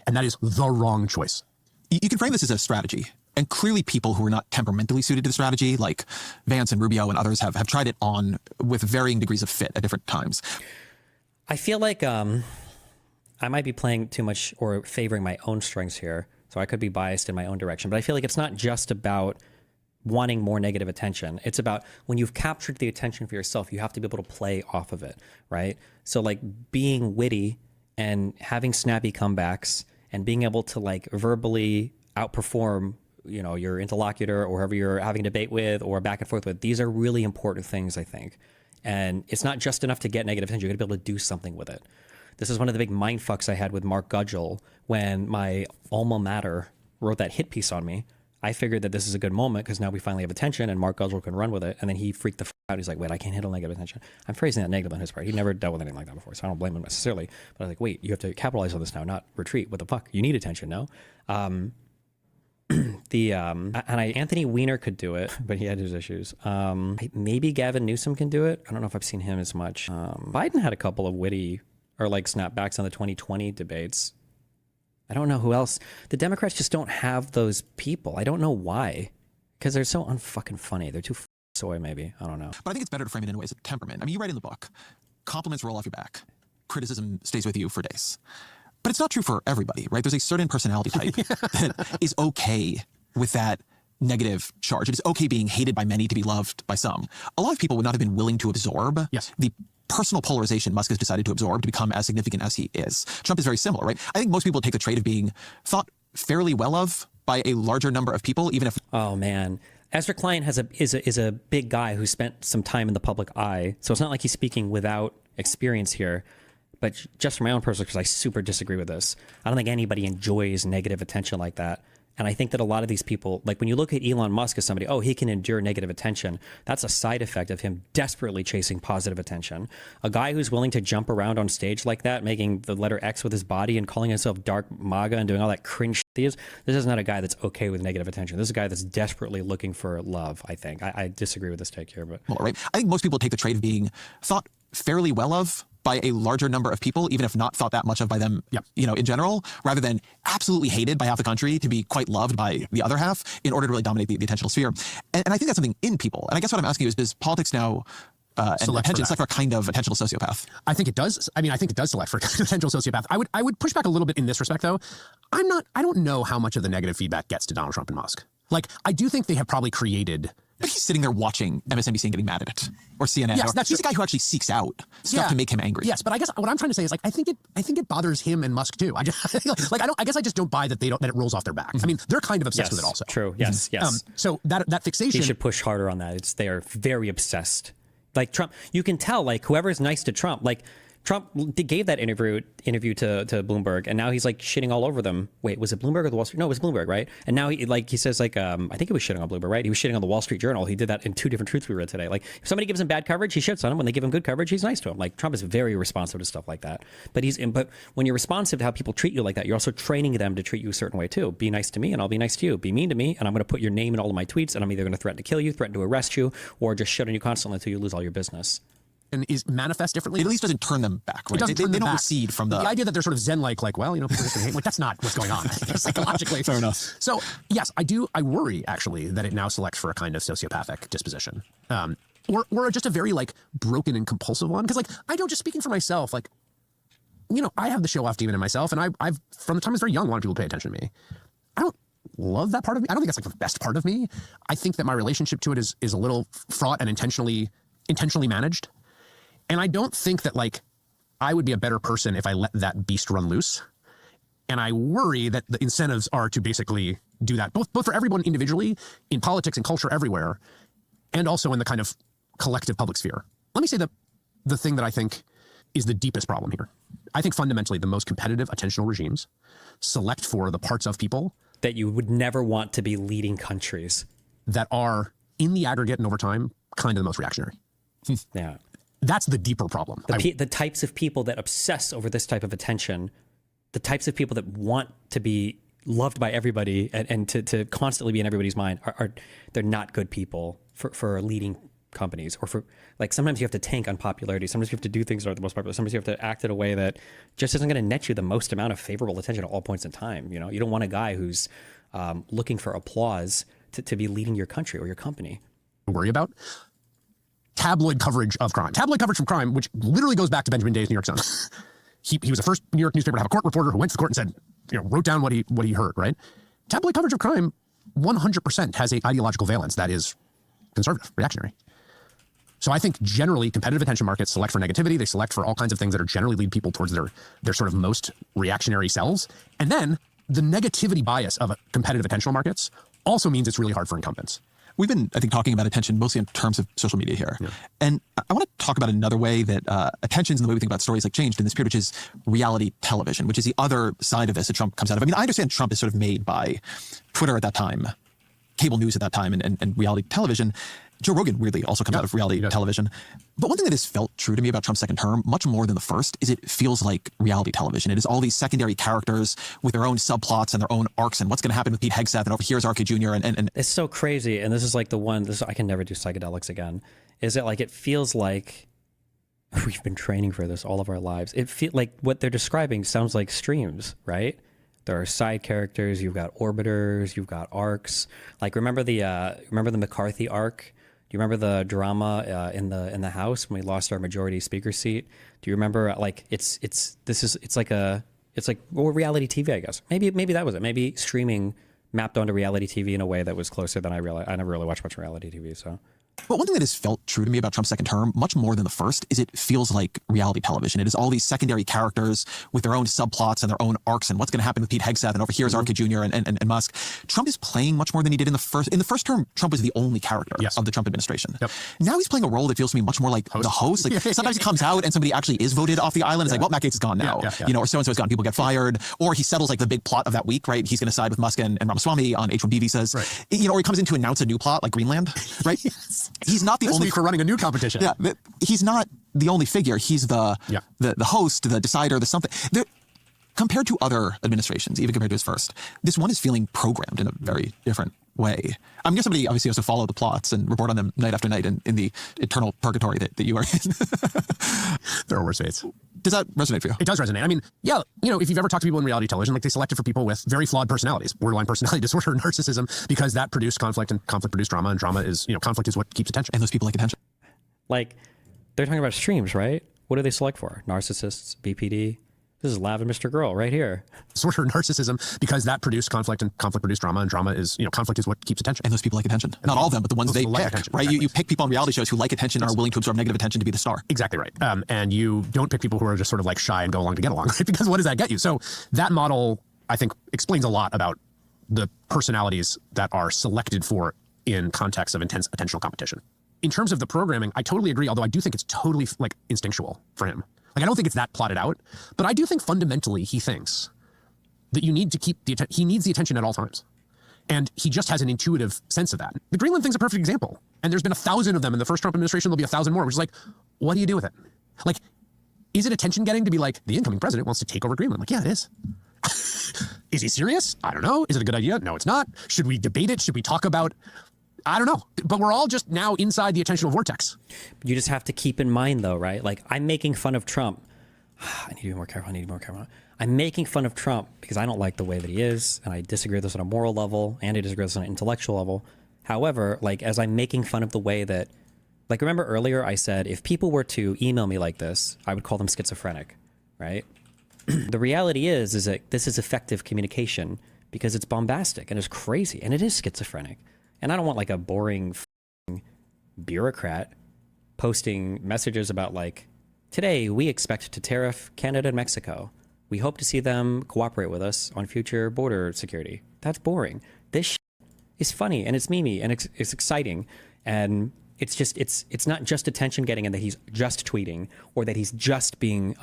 Speaker 10: And that is the wrong choice.
Speaker 2: You can frame this as a strategy. And clearly people who are not temperamentally suited to the strategy, like Vance and Rubio and others, have tried it on with varying degrees of fit at different times.
Speaker 3: I feel like I might be playing too much or favoring my own strengths here, so I could be biased in my own direction. But I feel like it's not just about wanting more negative attention. It's about when you've captured the attention for yourself, you have to be able to play off of it, right? So like being witty and having snappy comebacks and being able to like verbally outperform, you know, your interlocutor or whoever you're having a debate with or back and forth with. These are really important things, I think. And it's not just enough to get negative attention. You're gonna be able to do something with it. This is one of the big mind fucks I had with Mark Gudgel when my alma mater wrote that hit piece on me. I figured that this is a good moment because now we finally have attention and Mark Gudgel can run with it. And then he freaked the out. He's like, wait, I can't handle negative attention. I'm phrasing that negative on his part. He never dealt with anything like that before, so I don't blame him necessarily. But I was like, wait, you have to capitalize on this now, not retreat. What the fuck? You need attention, no? Anthony Weiner could do it, but he had his issues. Maybe Gavin Newsom can do it. I don't know if I've seen him as much. Biden had a couple of witty or like snapbacks on the 2020 debates. I don't know who else. The Democrats just don't have those people. I don't know why, because they're so unfucking funny. They're too soy, maybe. I don't know.
Speaker 2: But I think it's better to frame it in ways of temperament. I mean, you write in the book, compliments roll off your back, criticism stays with you for days. But it's not true for everybody, right? There's a certain personality type that is okay with that negative charge. It is okay being hated by many to be loved by some. A lot of people would not have been willing to absorb the personal polarization Musk has decided to absorb to become as significant as he is. Trump is very similar, right? I think most people take the trait of being thought fairly well of by a larger number of people, even if...
Speaker 3: Oh, man. Ezra Klein is a big guy who spent some time in the public eye. So it's not like he's speaking without experience here. But just from my own personal, because I super disagree with this. I don't think anybody enjoys negative attention like that. And I think that a lot of these people, like when you look at Elon Musk as somebody, oh, he can endure negative attention. That's a side effect of him desperately chasing positive attention. A guy who's willing to jump around on stage like that, making the letter X with his body and calling himself Dark MAGA and doing all that cringe shit. This is not a guy that's okay with negative attention. This is a guy that's desperately looking for love, I think. I disagree with this take here, but...
Speaker 2: Well, right. I think most people take the trait of being thought fairly well of by a larger number of people, even if not thought that much of by them, you know, in general, rather than absolutely hated by half the country to be quite loved by the other half in order to really dominate the attentional sphere. And I think that's something in people. And I guess what I'm asking you is politics now and attention select for a kind of attentional sociopath?
Speaker 10: I think it does. I mean, I think it does select for a kind of attentional sociopath. I would push back a little bit in this respect, though. I don't know how much of the negative feedback gets to Donald Trump and Musk. Like, I do think they have probably created...
Speaker 2: But he's sitting there watching MSNBC and getting mad at it, or CNN.
Speaker 10: Yes,
Speaker 2: he's a guy who actually seeks out stuff to make him angry.
Speaker 10: Yes, but I guess what I'm trying to say is, like, I think it bothers him and Musk too. I guess I just don't buy that that it rolls off their back. I mean, they're kind of obsessed with it also.
Speaker 3: True. Yes. Yes.
Speaker 10: So that fixation.
Speaker 3: He should push harder on that. They are very obsessed. Like Trump, you can tell. Like whoever's nice to Trump, like. Trump gave that interview to Bloomberg, and now he's like shitting all over them. Wait, was it Bloomberg or the Wall Street? No, it was Bloomberg, right? And now he says I think he was shitting on Bloomberg, right? He was shitting on the Wall Street Journal. He did that in 2 different truths we read today. Like if somebody gives him bad coverage, he shits on him. When they give him good coverage, he's nice to him. Like Trump is very responsive to stuff like that. But when you're responsive to how people treat you like that, you're also training them to treat you a certain way too. Be nice to me, and I'll be nice to you. Be mean to me, and I'm going to put your name in all of my tweets, and I'm either going to threaten to kill you, threaten to arrest you, or just shit on you constantly until you lose all your buess.
Speaker 10: And is manifest differently.
Speaker 2: It at least doesn't turn them back, right? They don't recede from the
Speaker 10: idea that they're sort of zen-like, well, people just hate. Like that's not what's going on psychologically.
Speaker 2: Fair enough.
Speaker 10: So yes, I worry actually that it now selects for a kind of sociopathic disposition, or just a very broken and compulsive one. Because I don't, just speaking for myself, I have the show off demon in myself, and I've from the time I was very young wanted people to pay attention to me. I don't love that part of me. I don't think that's the best part of me. I think that my relationship to it is a little fraught and intentionally managed. And I don't think that I would be a better person if I let that beast run loose. And I worry that the incentives are to basically do that, both for everyone individually, in politics and culture everywhere, and also in the kind of collective public sphere. Let me say the thing that I think is the deepest problem here. I think fundamentally the most competitive attentional regimes select for the parts of people
Speaker 3: that you would never want to be leading countries,
Speaker 10: that are, in the aggregate and over time, kind of the most reactionary.
Speaker 3: Yeah.
Speaker 10: That's the deeper problem.
Speaker 3: The types of people that obsess over this type of attention, the types of people that want to be loved by everybody and to constantly be in everybody's mind they're not good people for leading companies, or for sometimes you have to tank on popularity. Sometimes you have to do things that are the most popular. Sometimes you have to act in a way that just isn't going to net you the most amount of favorable attention at all points in time. You don't want a guy who's looking for applause to be leading your country or your company.
Speaker 10: Worry about tabloid coverage of crime. Tabloid coverage from crime, which literally goes back to Benjamin Day's New York Sun. He was the first New York newspaper to have a court reporter who went to the court and said, wrote down what he heard, right? Tabloid coverage of crime 100% has an ideological valence that is conservative, reactionary. So I think generally competitive attention markets select for negativity. They select for all kinds of things that are generally lead people towards their sort of most reactionary selves. And then the negativity bias of competitive attentional markets also means it's really hard for incumbents.
Speaker 2: We've been, I think, talking about attention mostly in terms of social media here. Yeah. And I want to talk about another way that attentions and the way we think about stories changed in this period, which is reality television, which is the other side of this that Trump comes out of. I mean, I understand Trump is sort of made by Twitter at that time, cable news at that time, and reality television. Joe Rogan weirdly also comes out of reality television. But one thing that has felt true to me about Trump's second term, much more than the first, is it feels like reality television. It is all these secondary characters with their own subplots and their own arcs and what's going to happen with Pete Hegseth and over here's RK Jr. and
Speaker 3: it's so crazy. And this is like the one, I can never do psychedelics again. Is it like, it feels like we've been training for this all of our lives. It feels like what they're describing sounds like streams, right? There are side characters, you've got orbiters, you've got arcs. Like remember the McCarthy arc? Do you remember the drama in the House when we lost our majority speaker seat? Do you remember like it's like reality TV, I guess. Maybe that was it. Maybe streaming mapped onto reality TV in a way that was closer than I realized. I never really watched much reality TV, so.
Speaker 2: But one thing that has felt true to me about Trump's second term, much more than the first, is it feels like reality television. It is all these secondary characters with their own subplots and their own arcs and what's going to happen with Pete Hegseth and over here's RK Jr. and Musk. Trump is playing much more than he did in the first. In the first term, Trump was the only character of the Trump administration. Now he's playing a role that feels to me much more like the host. Like sometimes he comes out and somebody actually is voted off the island. It's like, well, Matt Gaetz is gone now, you know, or so-and-so is gone. People get fired, or he settles like the big plot of that week, right? He's going to side with Musk and Ramaswamy on H-1B visas, you know, or he comes in to announce a new plot like Greenland, right? He's not the only
Speaker 10: for running a new competition.
Speaker 2: Yeah, he's not the only figure. He's the host, the decider, the something. Compared to other administrations, even compared to his first, this one is feeling programmed in a very different way. I mean, you're somebody obviously has to follow the plots and report on them night after night in the eternal purgatory that you are in.
Speaker 10: There are worse fates.
Speaker 2: Does that resonate for you?
Speaker 10: It does resonate. I mean, yeah, you know, if you've ever talked to people in reality television, like they select it for people with very flawed personalities, borderline personality disorder, narcissism, because that produced conflict and conflict produced drama, and drama is, you know, conflict is what keeps attention.
Speaker 2: And those people like attention.
Speaker 3: Like, they're talking about streams, right? What do they select for? Narcissists, BPD? This is Lav and Mr. Girl right here.
Speaker 10: Disorder, narcissism, because that produced conflict and conflict produced drama, and drama is, you know, conflict is what keeps attention.
Speaker 2: And those people like attention. Not all of them, but the ones they pick, right? You pick people on reality shows who like attention and are willing to absorb negative attention to be the star.
Speaker 10: Exactly right. And you don't pick people who are just sort of like shy and go along to get along, right? Because what does that get you? So that model, I think, explains a lot about the personalities that are selected for in context of intense attentional competition. In terms of the programming, I totally agree, although I do think it's totally like instinctual for him. Like, I don't think it's that plotted out, but I do think fundamentally he thinks that you need to keep he needs the attention at all times. And he just has an intuitive sense of that. The Greenland thing's a perfect example. And there's been 1,000 of them in the first Trump administration. There'll be 1,000 more, which is like, what do you do with it? Like, is it attention getting to be like, the incoming president wants to take over Greenland? Like, yeah, it is. Is he serious? I don't know. Is it a good idea? No, it's not. Should we debate it? Should we talk about, I don't know, but we're all just now inside the attentional vortex.
Speaker 3: You just have to keep in mind, though, right? Like, I'm making fun of Trump. I need to be more careful. I need to be more careful. I'm making fun of Trump because I don't like the way that he is, and I disagree with this on a moral level, and I disagree with this on an intellectual level. However, like, as I'm making fun of the way that, like, remember earlier I said if people were to email me like this, I would call them schizophrenic, right? The reality is that this is effective communication because it's bombastic and it's crazy, and it is schizophrenic. And I don't want like a boring bureaucrat posting messages about like, today we expect to tariff Canada and Mexico. We hope to see them cooperate with us on future border security. That's boring. This is funny and it's memey and it's exciting. And it's just, it's not just attention getting and that he's just tweeting or that he's just being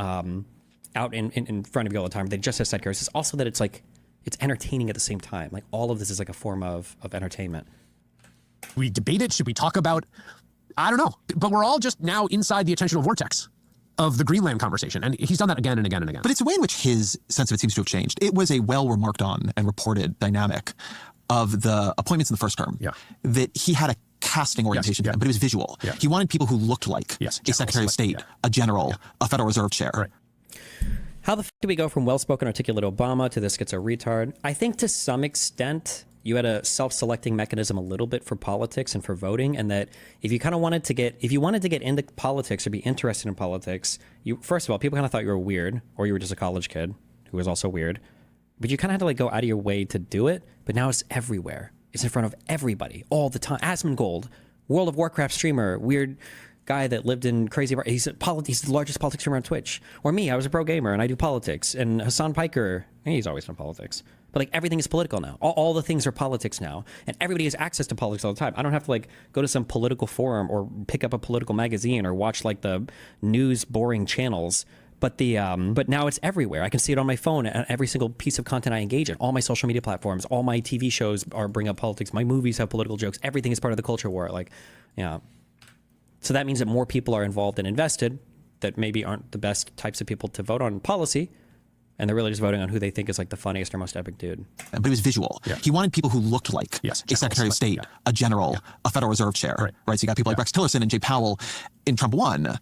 Speaker 3: out in front of you all the time. They just has side characters. It's also that it's like, it's entertaining at the same time. Like all of this is like a form of entertainment.
Speaker 10: We debate it? Should we talk about, I don't know, but we're all just now inside the attentional vortex of the Greenland conversation. And he's done that again and again and again.
Speaker 2: But it's a way in which his sense of it seems to have changed. It was a well-remarked on and reported dynamic of the appointments in the first term that he had a casting orientation to them, but it was visual. He wanted people who looked like a Secretary of State, a general, a Federal Reserve chair.
Speaker 10: Right.
Speaker 3: How the f do we go from well-spoken, articulate Obama to this schizo retard? I think to some extent, you had a self-selecting mechanism a little bit for politics and for voting, and that if you kind of wanted to get, into politics or be interested in politics, first of all, people kind of thought you were weird, or you were just a college kid who was also weird, but you kind of had to like go out of your way to do it. But now it's everywhere. It's in front of everybody all the time. Asmongold, World of Warcraft streamer, weird guy that lived in crazy. He's the largest politics streamer on Twitch. Or me, I was a pro gamer and I do politics. And Hassan Piker, he's always done politics. But like everything is political now. All the things are politics now, and everybody has access to politics all the time. I don't have to like go to some political forum or pick up a political magazine or watch like the news boring channels But now it's everywhere. I can see it on my phone and every single piece of content I engage in. All my social media platforms, all my TV shows bring up politics. My movies have political jokes. Everything is part of the culture war. Like, yeah. So that means that more people are involved and invested that maybe aren't the best types of people to vote on policy. And they're really just voting on who they think is like the funniest or most epic dude.
Speaker 2: But it was visual. Yeah. He wanted people who looked like a Secretary of State, a general, a Federal Reserve Chair. Right. So you got people like Rex Tillerson and Jay Powell in Trump 1.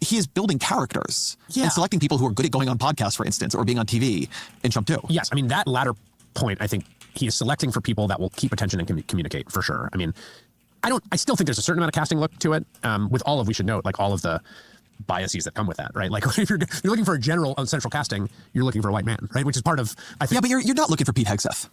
Speaker 2: He is building characters and selecting people who are good at going on podcasts, for instance, or being on TV in Trump 2.
Speaker 10: Yes, I mean, that latter point, I think he is selecting for people that will keep attention and communicate, for sure. I mean, I still think there's a certain amount of casting look to it, with all of, we should note, like all of the biases that come with that, right? Like if you're looking for a general on central casting, you're looking for a white man, right? Which is part of, I think.
Speaker 2: Yeah, but you're not looking for Pete Hegseth.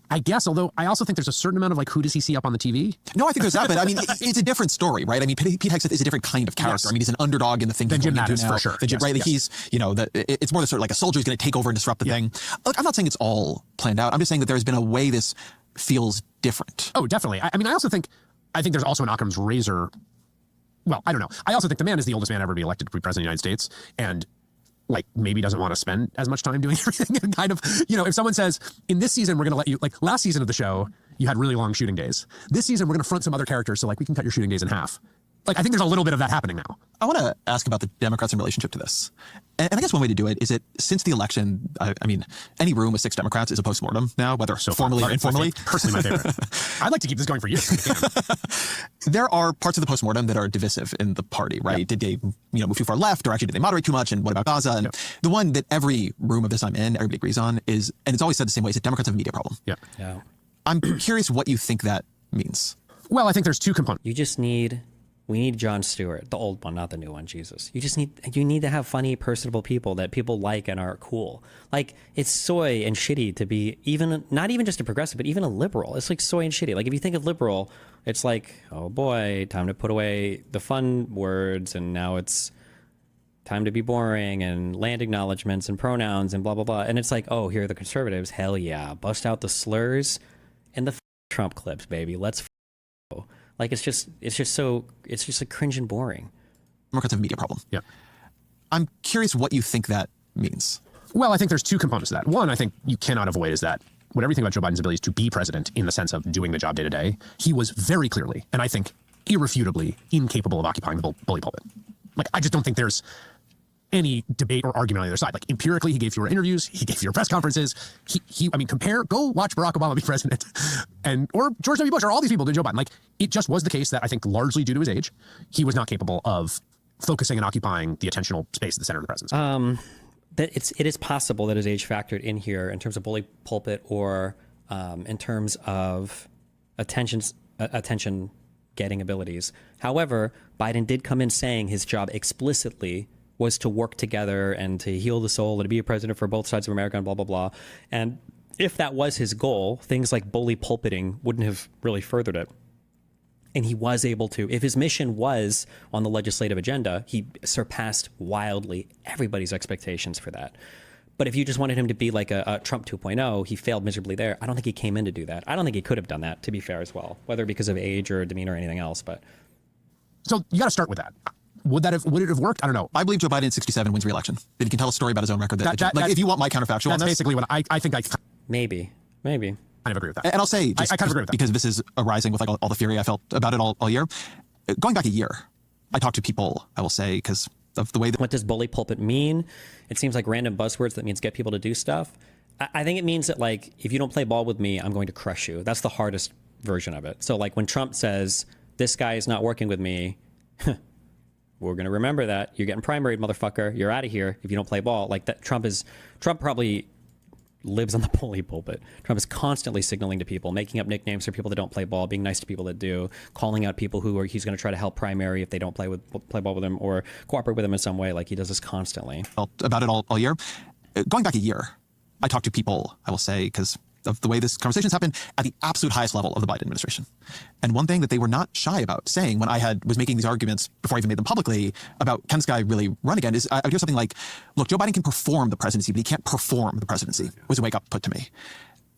Speaker 10: I guess, although I also think there's a certain amount of like, who does he see up on the TV?
Speaker 2: No, I think there's that, but I mean, it's a different story, right? I mean, Pete Hegseth is a different kind of character. I mean, he's an underdog in the thing he's
Speaker 10: Jim
Speaker 2: going into now.
Speaker 10: For sure.
Speaker 2: Right? Like he's, it's more the sort of like a soldier who's going to take over and disrupt the thing. Look, I'm not saying it's all planned out. I'm just saying that there's been a way this feels different.
Speaker 10: Oh, definitely. I mean, I think there's also an Occam's razor. Well, I don't know. I also think the man is the oldest man ever to be elected to be president of the United States, and like maybe doesn't want to spend as much time doing everything. And kind of, if someone says, in this season, we're going to let you, like last season of the show, you had really long shooting days. This season, we're going to front some other characters, so like we can cut your shooting days in half. Like, I think there's a little bit of that happening now.
Speaker 2: I want to ask about the Democrats in relationship to this. And I guess one way to do it is that since the election, I mean, any room with 6 Democrats is a postmortem now, whether formally or informally.
Speaker 10: Personally, my favorite. I'd like to keep this going for years.
Speaker 2: There are parts of the postmortem that are divisive in the party, right? Yep. Did they, move too far left, or actually did they moderate too much? And what about Gaza? And the one that every room of this I'm in, everybody agrees on is, and it's always said the same way, is that Democrats have a media problem.
Speaker 3: Yeah.
Speaker 2: I'm curious what you think that means.
Speaker 10: Well, I think there's 2 components.
Speaker 3: We need Jon Stewart, the old one, not the new one, Jesus. You need to have funny, personable people that people like and are cool. Like, it's soy and shitty to be not even just a progressive, but even a liberal. It's like soy and shitty. Like, if you think of liberal, it's like, oh boy, time to put away the fun words, and now it's time to be boring, and land acknowledgements and pronouns and blah, blah, blah. And it's like, oh, here are the conservatives. Hell yeah. Bust out the slurs and the Trump clips, baby. Let's go. Like, it's just like cringe and boring.
Speaker 2: Democrats have a media problem.
Speaker 10: Yeah.
Speaker 2: I'm curious what you think that means.
Speaker 10: Well, I think there's 2 components to that. One, I think you cannot avoid is that whatever you think about Joe Biden's abilities to be president in the sense of doing the job day to day, he was very clearly, and I think irrefutably, incapable of occupying the bully pulpit. Like, I just don't think there's any debate or argument on the other side. Like, empirically, he gave fewer interviews, he gave fewer press conferences. Go watch Barack Obama be president, or George W. Bush, or all these people to Joe Biden. Like, it just was the case that I think largely due to his age, he was not capable of focusing and occupying the attentional space at the center of the presidency.
Speaker 3: It is possible that his age factored in here in terms of bully pulpit, or in terms of attention getting abilities. However, Biden did come in saying his job explicitly was to work together and to heal the soul and to be a president for both sides of America and blah, blah, blah. And if that was his goal, things like bully pulpiting wouldn't have really furthered it. And he was able to, if his mission was on the legislative agenda, he surpassed wildly everybody's expectations for that. But if you just wanted him to be like a Trump 2.0, he failed miserably there. I don't think he came in to do that. I don't think he could have done that, to be fair as well, whether because of age or demeanor or anything else. But
Speaker 10: so you got to start with that. Would it have worked? I don't know.
Speaker 2: I believe Joe Biden in 67 wins re-election. That he can tell a story about his own record. If you want my counterfactual on this.
Speaker 10: That's basically what I think.
Speaker 3: Maybe.
Speaker 10: I kind of agree with that.
Speaker 2: And I'll say,
Speaker 10: I kind of agree with that.
Speaker 2: Because this is arising with like all the fury I felt about it all year. Going back a year, I talked to people, I will say, because of the way that...
Speaker 3: What does bully pulpit mean? It seems like random buzzwords that means get people to do stuff. I think it means that, like, if you don't play ball with me, I'm going to crush you. That's the hardest version of it. So, like, when Trump says, this guy is not working with me... We're going to remember that. You're getting primaried, motherfucker. You're out of here if you don't play ball. Like that. Trump probably lives on the bully pulpit. Trump is constantly signaling to people, making up nicknames for people that don't play ball, being nice to people that do, calling out people who he's going to try to help primary if they don't play ball with him or cooperate with him in some way. Like, he does this constantly.
Speaker 2: About it all year. Going back a year, I talked to people, I will say, because of the way this conversation's happened at the absolute highest level of the Biden administration. And one thing that they were not shy about saying when I was making these arguments before I even made them publicly about, can this guy really run again, is I would hear something like, look, Joe Biden can perform the presidency, but he can't perform the presidency, was a wake up put to me.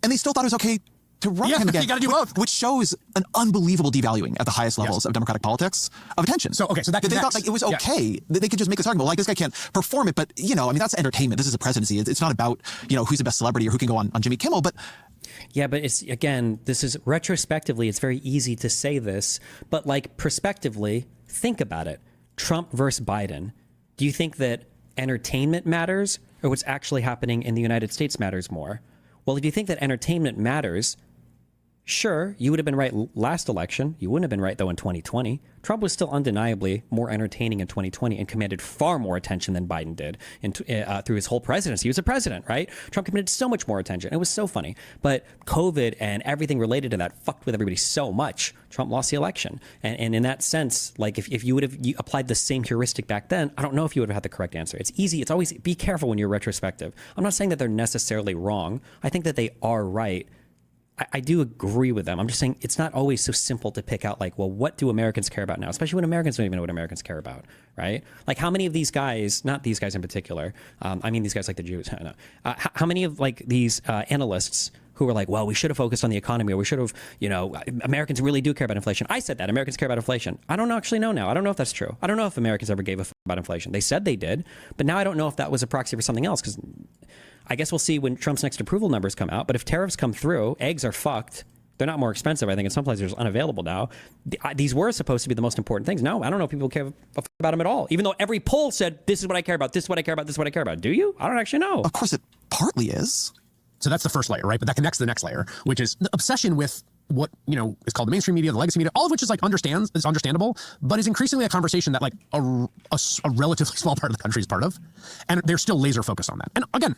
Speaker 2: And they still thought it was okay to run
Speaker 10: Yeah,
Speaker 2: him again.
Speaker 10: you gotta do both.
Speaker 2: Which shows an unbelievable devaluing at the highest levels of democratic politics of attention.
Speaker 10: So, okay, so that
Speaker 2: they thought
Speaker 10: connects.
Speaker 2: like it was okay that they could just make this argument. Like, this guy can't perform it, but, you know, I mean, that's entertainment. This is a presidency. It's not about, you know, who's the best celebrity or who can go on Jimmy Kimmel, but
Speaker 3: Yeah, but it's, again, this is retrospectively, it's very easy to say this, but like prospectively, think about it. Trump versus Biden. Do you think that entertainment matters or what's actually happening in the United States matters more? Well, if you think that entertainment matters, sure, you would have been right last election. You wouldn't have been right, though, in 2020. Trump was still undeniably more entertaining in 2020 and commanded far more attention than Biden did through his whole presidency. He was a president, right? Trump commanded so much more attention. It was so funny. But COVID and everything related to that fucked with everybody so much. Trump lost the election. And in that sense, like if you would have applied the same heuristic back then, I don't know if you would have had the correct answer. It's easy. It's always be careful when you're retrospective. I'm not saying that they're necessarily wrong. I think that they are right. I do agree with them. I'm just saying it's not always so simple to pick out like, well, what do Americans care about now? Especially when Americans don't even know what Americans care about, right? Like how many of these guys, not these guys in particular, I mean these guys like the Jews, how many of like these analysts who were like, well, we should have focused on the economy or we should have, you know, Americans really do care about inflation. I said that Americans care about inflation. I don't actually know now. I don't know if that's true. I don't know if Americans ever gave a fuck about inflation. They said they did, but now I don't know if that was a proxy for something else because I guess we'll see when Trump's next approval numbers come out. But if tariffs come through, eggs are fucked. They're not more expensive. I think in some places they're unavailable now. These were supposed to be the most important things. No, I don't know if people care about them at all. Even though every poll said, this is what I care about, this is what I care about, this is what I care about. Do you? I don't actually know.
Speaker 2: of course it partly is.
Speaker 10: So that's the first layer, right? But that connects to the next layer, which is the obsession with what, you know, is called the mainstream media, the legacy media, all of which is like is understandable, but is increasingly a conversation that like a relatively small part of the country is part of. And they're still laser focused on that. And again,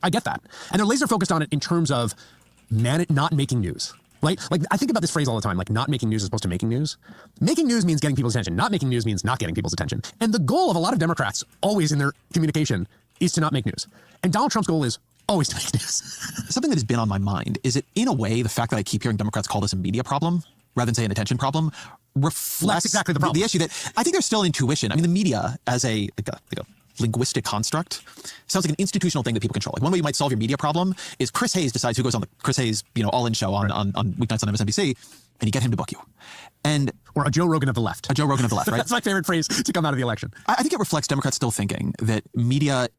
Speaker 10: I get that. And they're laser focused on it in terms of not making news, right? Like I think about this phrase all the time, like not making news as opposed to making news. Making news means getting people's attention. Not making news means not getting people's attention. And the goal of a lot of Democrats always in their communication is to not make news. And Donald Trump's goal is always to make news.
Speaker 2: Something that has been on my mind is it, in a way, the fact that I keep hearing Democrats call this a media problem rather than say an attention problem reflects
Speaker 10: That's exactly the problem.
Speaker 2: The issue that I think there's still intuition. I mean, the media as a linguistic construct sounds like an institutional thing that people control. Like one way you might solve your media problem is Chris Hayes decides who goes on the Chris Hayes, you know, all-in show on weeknights on MSNBC, and you get him to book you.
Speaker 10: Or a Joe Rogan of the left.
Speaker 2: A Joe Rogan of the left, right?
Speaker 10: That's my favorite phrase to come out of the election.
Speaker 2: I think it reflects Democrats still thinking that media.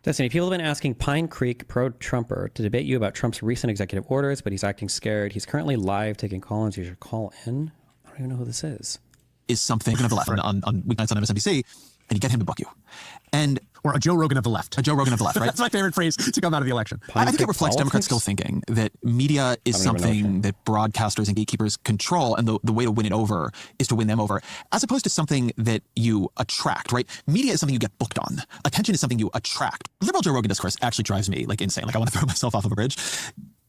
Speaker 3: Destiny, people have been asking Pine Creek pro-Trumper to debate you about Trump's recent executive orders, but he's acting scared. He's currently live taking call-ins. You should call in. I don't even know who this is.
Speaker 2: Is something of the left on weeknights on MSNBC, and you get him to book you.
Speaker 10: Or a Joe Rogan of the left.
Speaker 2: A Joe Rogan of the left, right?
Speaker 10: That's my favorite phrase to come out of the election.
Speaker 2: I think it reflects Democrats still thinking that media is something that broadcasters and gatekeepers control, and the way to win it over is to win them over, as opposed to something that you attract, right? Media is something you get booked on. Attention is something you attract. Liberal Joe Rogan discourse actually drives me like insane. Like I want to throw myself off of a bridge.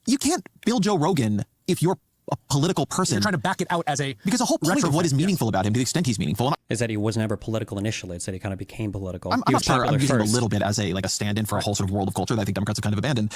Speaker 2: You can't build Joe Rogan if you're a political person.
Speaker 10: You're trying to back it out as a
Speaker 2: because the whole point of what is meaningful about him, to the extent he's meaningful,
Speaker 3: is that he was never political initially. It's that he kind of became political.
Speaker 2: I'm not sure. I'm using him a little bit as a stand-in for a whole sort of world of culture that I think Democrats have kind of abandoned.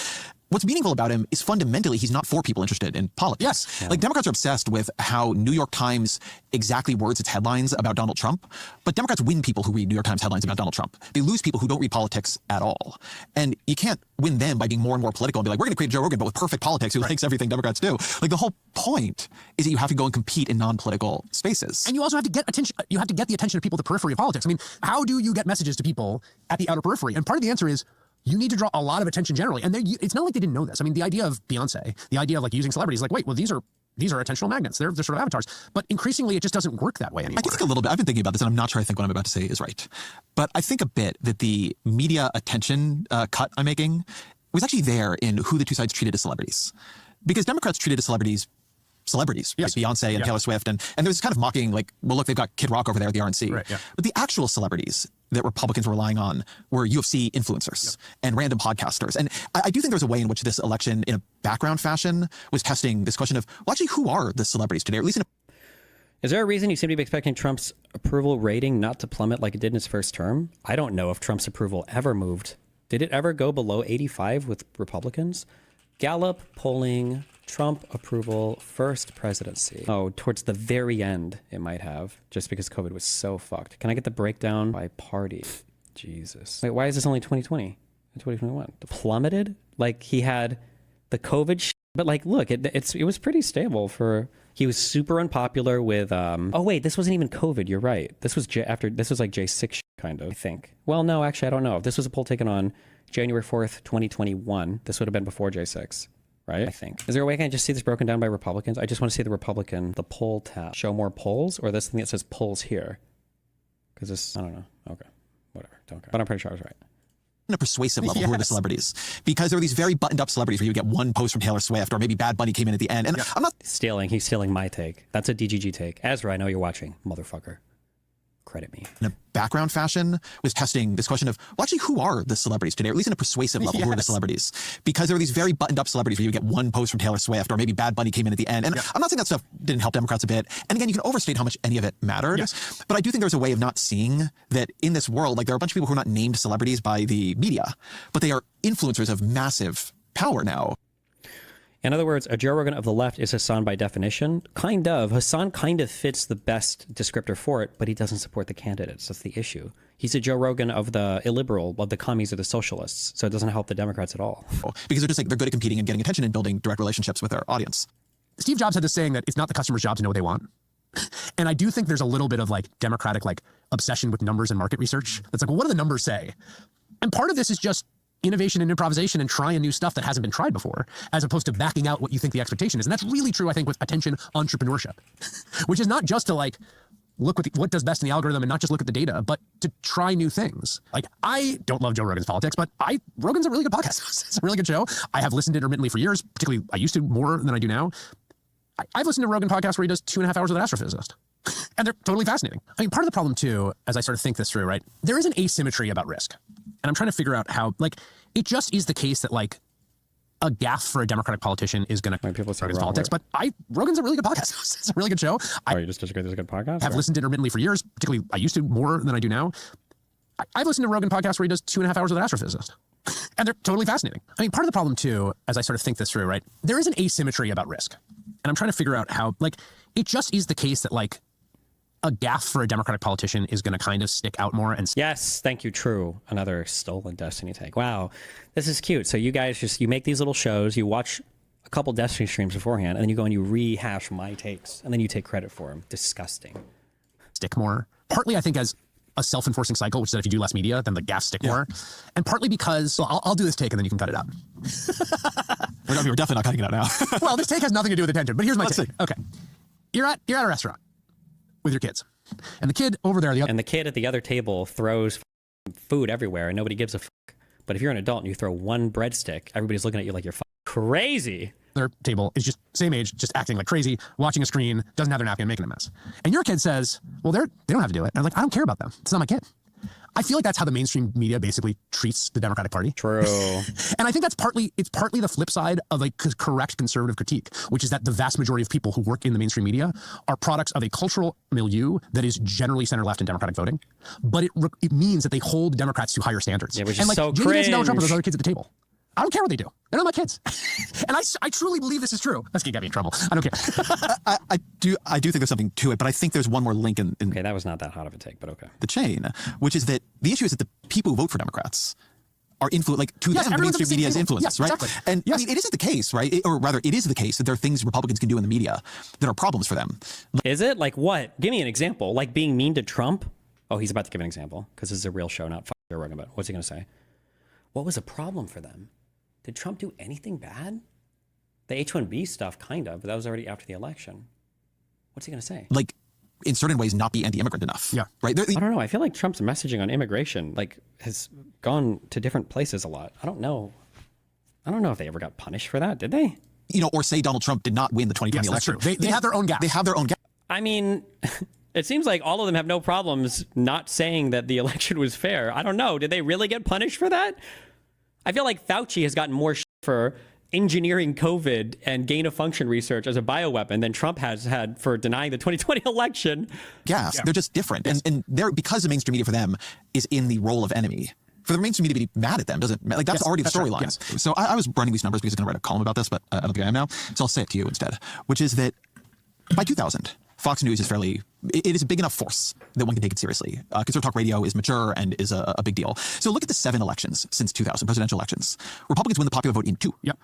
Speaker 2: What's meaningful about him is fundamentally he's not for people interested in politics.
Speaker 10: Yes.
Speaker 2: Yeah. Like Democrats are obsessed with how New York Times exactly words its headlines about Donald Trump, but Democrats win people who read New York Times headlines about Donald Trump. They lose people who don't read politics at all. And you can't win them by being more and more political and be like, we're going to create Joe Rogan, but with perfect politics who thinks everything Democrats do. Like the whole point is that you have to go and compete in non-political spaces.
Speaker 10: And you also have to get attention. You have to get the attention of people at the periphery of politics. I mean, how do you get messages to people at the outer periphery? And part of the answer is you need to draw a lot of attention generally. And it's not like they didn't know this. I mean, the idea of Beyonce, the idea of like using celebrities, like, wait, well, these are attentional magnets. They're sort of avatars. But increasingly, it just doesn't work that way anymore.
Speaker 2: I do think a little bit. I've been thinking about this, and I'm not sure I think what I'm about to say is right. But I think a bit that the media attention cut I'm making was actually there in who the two sides treated as celebrities. Because Democrats treated as celebrities,
Speaker 10: yes.
Speaker 2: like Beyonce and Taylor Swift. And there's kind of mocking, like, well, look, they've got Kid Rock over there at the RNC.
Speaker 10: Right, yeah.
Speaker 2: But the actual celebrities that Republicans were relying on were UFC influencers and random podcasters. And I do think there was a way in which this election, in a background fashion, was testing this question of, well, actually, who are the celebrities today? Or at least in a
Speaker 3: Is there a reason you seem to be expecting Trump's approval rating not to plummet like it did in his first term? I don't know if Trump's approval ever moved. Did it ever go below 85 with Republicans? Gallup polling, Trump approval, first presidency. Oh, towards the very end, it might have, just because COVID was so fucked. Can I get the breakdown by party? Jesus. Wait, why is this only 2020 and 2021? Plummeted? Like he had the COVID But like, look, it was pretty stable for. He was super unpopular with. Oh wait, this wasn't even COVID. You're right. This was this was like J6 kind of. I think. Well, no, actually, I don't know. If this was a poll taken on January 4th, 2021, this would have been before J6, right? I think. Is there a way I can just see this broken down by Republicans? I just want to see the poll tab. Show more polls, or this thing that says polls here. Because this, I don't know. Okay, whatever. Don't care. But I'm pretty sure I was right.
Speaker 2: A persuasive level who are the celebrities, because there are these very buttoned up celebrities where you get one post from Taylor Swift, or maybe Bad Bunny came in at the end, and I'm not
Speaker 3: stealing. He's stealing my take. That's a DGG take. Ezra, I know you're watching, motherfucker. Credit me.
Speaker 2: in a background fashion was testing this question of, well, actually, who are the celebrities today, or at least in a persuasive level, who are the celebrities? Because there are these very buttoned up celebrities where you get one post from Taylor Swift, or maybe Bad Bunny came in at the end. And I'm not saying that stuff didn't help Democrats a bit. And again, you can overstate how much any of it mattered. But I do think there's a way of not seeing that in this world, like there are a bunch of people who are not named celebrities by the media, but they are influencers of massive power now.
Speaker 3: In other words, a Joe Rogan of the left is Hassan by definition. Kind of. Hassan kind of fits the best descriptor for it, but he doesn't support the candidates. That's the issue. He's a Joe Rogan of the illiberal, of the commies or the socialists. So it doesn't help the Democrats at all.
Speaker 2: Because they're just like, they're good at competing and getting attention and building direct relationships with their audience.
Speaker 10: Steve Jobs had this saying that it's not the customer's job to know what they want. And I do think there's a little bit of like democratic like obsession with numbers and market research. That's like, well, what do the numbers say? And part of this is just innovation and improvisation and trying new stuff that hasn't been tried before, as opposed to backing out what you think the expectation is. And that's really true, I think, with attention entrepreneurship, which is not just to like look what does best in the algorithm and not just look at the data, but to try new things. Like, I don't love Joe Rogan's politics, but Rogan's a really good podcast. It's a really good show. I have listened intermittently for years, particularly I used to more than I do now. I've listened to Rogan podcast where he does 2.5 hours with an astrophysicist. And they're totally fascinating. I mean, part of the problem too, as I sort of think this through, right, there is an asymmetry about risk. And I'm trying to figure out how, like, it just is the case that, like, a gaffe for a Democratic politician is going to
Speaker 3: people say
Speaker 10: his politics. But Rogan's a really good podcast. It's a really good show.
Speaker 3: You just disagree there's a good podcast?
Speaker 10: I've listened intermittently for years, particularly I used to more than I do now. I've listened to Rogan podcast where he does 2.5 hours with an astrophysicist. And they're totally fascinating. I mean, part of the problem too, as I sort of think this through, right, there is an asymmetry about risk. And I'm trying to figure out how, like, it just is the case that, like, a gaffe for a Democratic politician is going to kind of stick out more. And
Speaker 3: yes, thank you. True. Another stolen Destiny take. Wow, this is cute. So you guys you make these little shows, you watch a couple Destiny streams beforehand, and then you go and you rehash my takes, and then you take credit for them. Disgusting.
Speaker 10: Stick more. Partly, I think, as a self-enforcing cycle, which is that if you do less media, then the gaffes stick more. And partly because, well, I'll do this take and then you can cut it out.
Speaker 2: We're definitely not cutting it out now.
Speaker 10: Well, this take has nothing to do with attention, but here's my take. Okay. You're at a restaurant with your kids. And the kid over there,
Speaker 3: and the kid at the other table throws food everywhere and nobody gives a fuck. But if you're an adult and you throw one breadstick, everybody's looking at you like you're crazy.
Speaker 10: Their table is just same age, just acting like crazy, watching a screen, doesn't have their napkin, making a mess. And your kid says, well, they don't have to do it. And I'm like, I don't care about them. It's not my kid. I feel like that's how the mainstream media basically treats the Democratic Party.
Speaker 3: True.
Speaker 10: And I think it's partly the flip side of a correct conservative critique, which is that the vast majority of people who work in the mainstream media are products of a cultural milieu that is generally center-left in Democratic voting. But it means that they hold Democrats to higher standards.
Speaker 3: Yeah, which
Speaker 10: and
Speaker 3: is
Speaker 10: like,
Speaker 3: so
Speaker 10: Jimmy Vance and Donald
Speaker 3: cringe.
Speaker 10: Trump are those other kids at the table. I don't care what they do. They're not my kids. And I truly believe this is true. That's gonna get me in trouble. I don't care.
Speaker 2: I do think there's something to it, but I think there's one more link in
Speaker 3: Okay, that was not that hot of a take, but okay.
Speaker 2: the chain, which is that the issue is that the people who vote for Democrats are influenced, like, to the mainstream media is influenced, right?
Speaker 10: Exactly.
Speaker 2: And I mean, it isn't the case, right? Or rather, it is the case that there are things Republicans can do in the media that are problems for them.
Speaker 3: Is it? Like what? Give me an example. Like being mean to Trump? Oh, he's about to give an example because this is a real show, not Joe Rogan. But what's he going to say? What was a problem for them? Did Trump do anything bad? The H-1B stuff, kind of, but that was already after the election. What's he going to say?
Speaker 2: Like, in certain ways, not be anti-immigrant enough.
Speaker 10: Yeah.
Speaker 2: Right?
Speaker 3: I don't know. I feel like Trump's messaging on immigration like has gone to different places a lot. I don't know if they ever got punished for that. Did they?
Speaker 2: You know, or say Donald Trump did not win the 2020 election.
Speaker 10: True. They have their own gap.
Speaker 2: They have their own gap.
Speaker 3: I mean, it seems like all of them have no problems not saying that the election was fair. I don't know. Did they really get punished for that? I feel like Fauci has gotten more for engineering COVID and gain of function research as a bioweapon than Trump has had for denying the 2020 election.
Speaker 2: Yeah. They're just different. Yes. And they're, because the mainstream media for them is in the role of enemy. For the mainstream media to be mad at them doesn't, like, that's already the storyline. Right. So I was running these numbers because I was going to write a column about this, but I don't think I am now. So I'll say it to you instead, which is that by 2000, Fox News is it is a big enough force that one can take it seriously. Conservative talk radio is mature and is a big deal. So look at the 7 elections since 2000, presidential elections. Republicans win the popular vote in 2.
Speaker 10: Yep.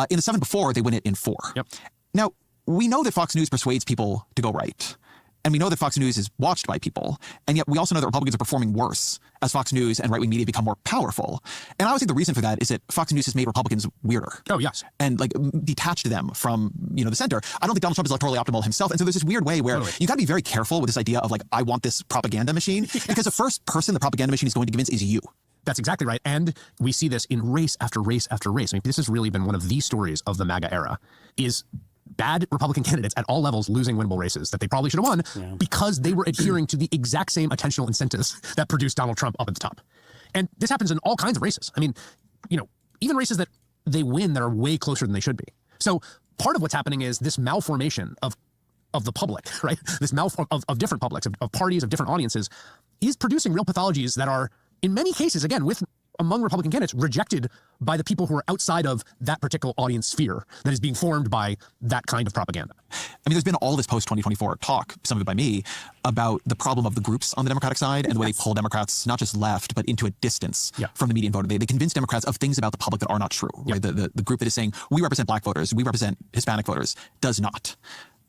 Speaker 2: In the 7 before, they win it in 4.
Speaker 10: Yep.
Speaker 2: Now, we know that Fox News persuades people to go right. And we know that Fox News is watched by people. And yet we also know that Republicans are performing worse as Fox News and right-wing media become more powerful. And I would think the reason for that is that Fox News has made Republicans weirder.
Speaker 10: Oh, yes.
Speaker 2: And like detached them from, the center. I don't think Donald Trump is electorally optimal himself. And so there's this weird way where you got to be very careful with this idea of like, I want this propaganda machine. Yes. Because the first person the propaganda machine is going to convince is you.
Speaker 10: That's exactly right. And we see this in race after race after race. I mean, this has really been one of the stories of the MAGA era, is bad Republican candidates at all levels losing winnable races that they probably should have won because they were adhering to the exact same attentional incentives that produced Donald Trump up at the top. And this happens in all kinds of races. I mean, even races that they win that are way closer than they should be. So part of what's happening is this malformation of the public, right? This of different publics, of parties, of different audiences, is producing real pathologies that are, in many cases, again, among Republican candidates, rejected by the people who are outside of that particular audience sphere that is being formed by that kind of propaganda.
Speaker 2: I mean, there's been all this post-2024 talk, some of it by me, about the problem of the groups on the Democratic side and the way they pull Democrats, not just left, but into a distance from the median voter. They convince Democrats of things about the public that are not true. Right? The group that is saying, we represent black voters, we represent Hispanic voters, does not.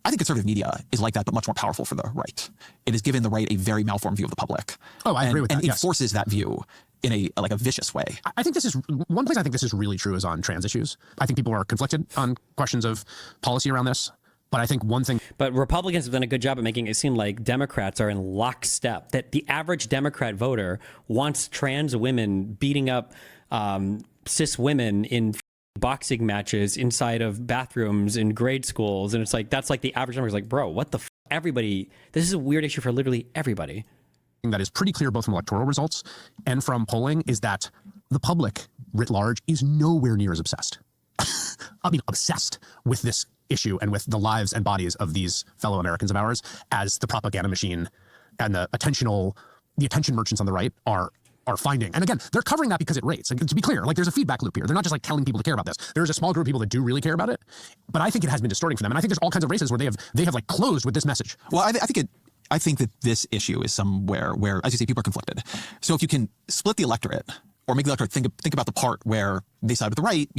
Speaker 2: I think conservative media is like that, but much more powerful for the right. It has given the right a very malformed view of the public.
Speaker 10: Oh, I agree with that.
Speaker 2: And it forces that view in a vicious way.
Speaker 10: I think this is one place I think this is really true is on trans issues. I think people are conflicted on questions of policy around this. But I think one thing...
Speaker 3: But Republicans have done a good job at making it seem like Democrats are in lockstep, that the average Democrat voter wants trans women beating up cis women in boxing matches inside of bathrooms in grade schools. And it's like, that's like the average number is like, bro, what the everybody, this is a weird issue for literally everybody.
Speaker 10: That is pretty clear both from electoral results and from polling is that the public writ large is nowhere near as obsessed. I mean, obsessed with this issue and with the lives and bodies of these fellow Americans of ours as the propaganda machine and the attention merchants on the right are finding. And again, they're covering that because it rates. Like, to be clear, like there's a feedback loop here. They're not just like telling people to care about this. There's a small group of people that do really care about it, but I think it has been distorting for them. And I think there's all kinds of races where they have like closed with this message.
Speaker 2: Well, I think that this issue is somewhere where, as you say, people are conflicted. So if you can split the electorate or make the electorate think about the part where they side with the right,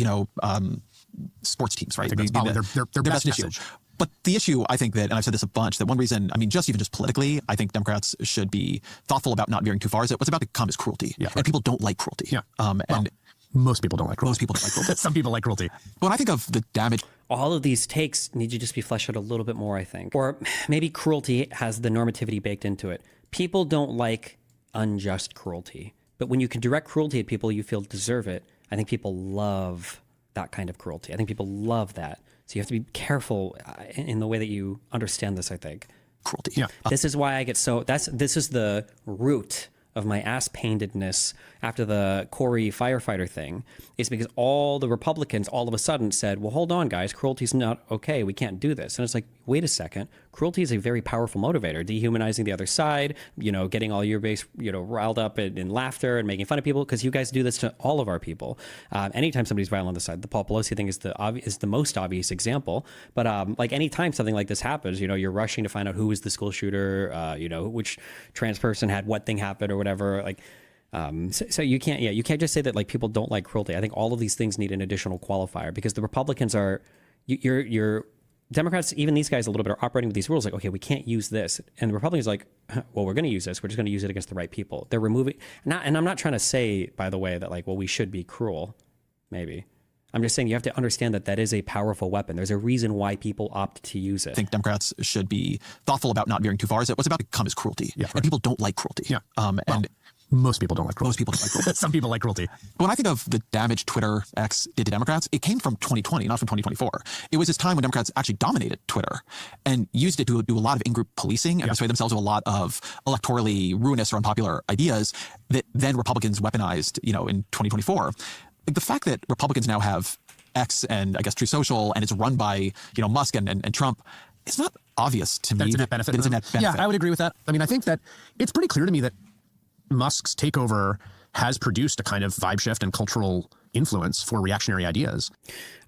Speaker 2: sports teams, right?
Speaker 10: I think that's probably their best
Speaker 2: issue.
Speaker 10: message.
Speaker 2: But the issue, I think that, and I've said this a bunch, that one reason, I mean, just politically, I think Democrats should be thoughtful about not veering too far. Is that what's about to come is cruelty. Yeah, right. And people don't like cruelty.
Speaker 10: Yeah. And most people don't like cruelty.
Speaker 2: Most people don't like cruelty.
Speaker 10: Some people like cruelty.
Speaker 2: When I think of the damage...
Speaker 3: All of these takes need to just be fleshed out a little bit more, I think. Or maybe cruelty has the normativity baked into it. People don't like unjust cruelty. But when you can direct cruelty at people you feel deserve it, I think people love that kind of cruelty. I think people love that. So you have to be careful in the way that you understand this, I think.
Speaker 2: Cruelty.
Speaker 3: Yeah. This is why I get this is the root of my ass painedness after the Corey firefighter thing, is because all the Republicans all of a sudden said, well, hold on, guys, cruelty's not okay. We can't do this. And it's like, wait a second. Cruelty is a very powerful motivator, dehumanizing the other side, getting all your base, riled up in laughter and making fun of people, because you guys do this to all of our people. Anytime somebody's violent on the side, the Paul Pelosi thing is the most obvious example. But like anytime something like this happens, you're rushing to find out who was the school shooter, which trans person had what thing happen or whatever. Like, so you can't just say that like people don't like cruelty. I think all of these things need an additional qualifier, because the Republicans are, you're Democrats, even these guys a little bit are operating with these rules like, okay, we can't use this. And the Republicans are like, well, we're going to use this. We're just going to use it against the right people. They're removing, and I'm not trying to say, by the way, that like, well, we should be cruel. Maybe. I'm just saying you have to understand that that is a powerful weapon. There's a reason why people opt to use it.
Speaker 2: I think Democrats should be thoughtful about not veering too far. Is that what's about to come is cruelty. Yeah, right. And people don't like cruelty.
Speaker 10: Yeah. Most people don't like cruelty.
Speaker 2: Most people don't like cruelty.
Speaker 10: Some people like cruelty.
Speaker 2: But when I think of the damage Twitter X did to Democrats, it came from 2020, not from 2024. It was this time when Democrats actually dominated Twitter and used it to do a lot of in-group policing and persuade themselves of a lot of electorally ruinous or unpopular ideas that then Republicans weaponized, in 2024. Like the fact that Republicans now have X and I guess True Social and it's run by, Musk and Trump, it's not obvious to me
Speaker 10: that it's a net benefit. Yeah, I would agree with that. I mean, I think that it's pretty clear to me that Musk's takeover has produced a kind of vibe shift and cultural influence for reactionary ideas.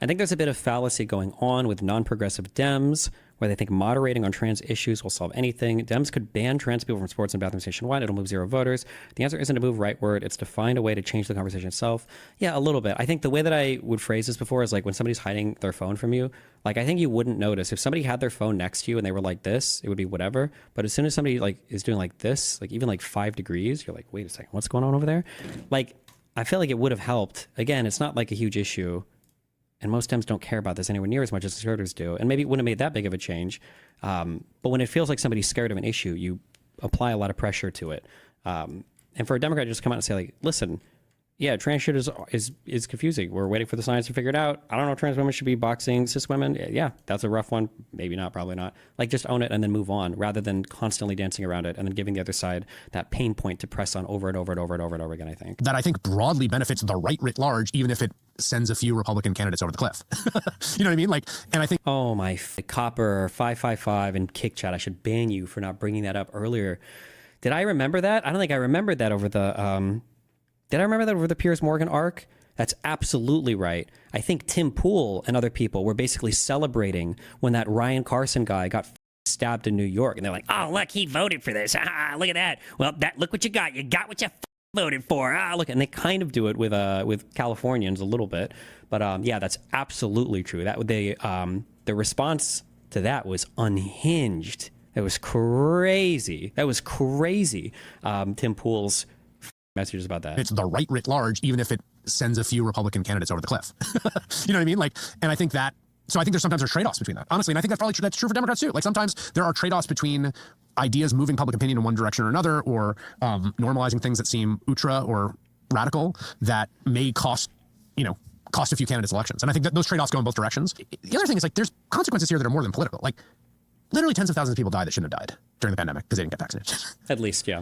Speaker 3: I think there's a bit of fallacy going on with non-progressive Dems, where they think moderating on trans issues will solve anything. Dems could ban trans people from sports and bathrooms nationwide. It'll move 0 voters. The answer isn't to move rightward. It's to find a way to change the conversation itself. Yeah, a little bit. I think the way that I would phrase this before is like when somebody's hiding their phone from you, like I think you wouldn't notice. If somebody had their phone next to you and they were like this, it would be whatever. But as soon as somebody like is doing like this, like even like 5 degrees, you're like, wait a second, what's going on over there? Like, I feel like it would have helped. Again, it's not like a huge issue. And most Dems don't care about this anywhere near as much as conservatives do. And maybe it wouldn't have made that big of a change. But when it feels like somebody's scared of an issue, you apply a lot of pressure to it. And for a Democrat to just come out and say, like, listen, yeah, trans shit is confusing. We're waiting for the science to figure it out. I don't know if trans women should be boxing cis women. Yeah, that's a rough one. Maybe not, probably not. Like, just own it and then move on, rather than constantly dancing around it and then giving the other side that pain point to press on over and over and over and over and over again, I think.
Speaker 10: That I think broadly benefits the right writ large, even if it sends a few Republican candidates over the cliff. You know what I mean? Like, and I think...
Speaker 3: Oh, my Copper 555 and Kick Chat. I should ban you for not bringing that up earlier. Did I remember that? I don't think I remembered that over the... Did I remember that over the Piers Morgan arc? That's absolutely right. I think Tim Pool and other people were basically celebrating when that Ryan Carson guy got stabbed in New York. And they're like, oh, look, he voted for this. Ah, look at that. Well, look what you got. You got what you voted for. Ah, look. And they kind of do it with Californians a little bit. But yeah, that's absolutely true. That the response to that was unhinged. It was crazy. That was crazy. Tim Pool's messages about that.
Speaker 10: It's the right writ large, even if it sends a few Republican candidates over the cliff. You know what I mean? Like, and I think that, so I think there's trade-offs between that, honestly. And I think that's probably true. That's true for Democrats too. Like sometimes there are trade-offs between ideas moving public opinion in one direction or another, or normalizing things that seem ultra or radical that may cost a few candidates elections. And I think that those trade-offs go in both directions. The other thing is like, there's consequences here that are more than political. Like literally tens of thousands of people died that shouldn't have died during the pandemic because they didn't get vaccinated.
Speaker 3: At least, yeah.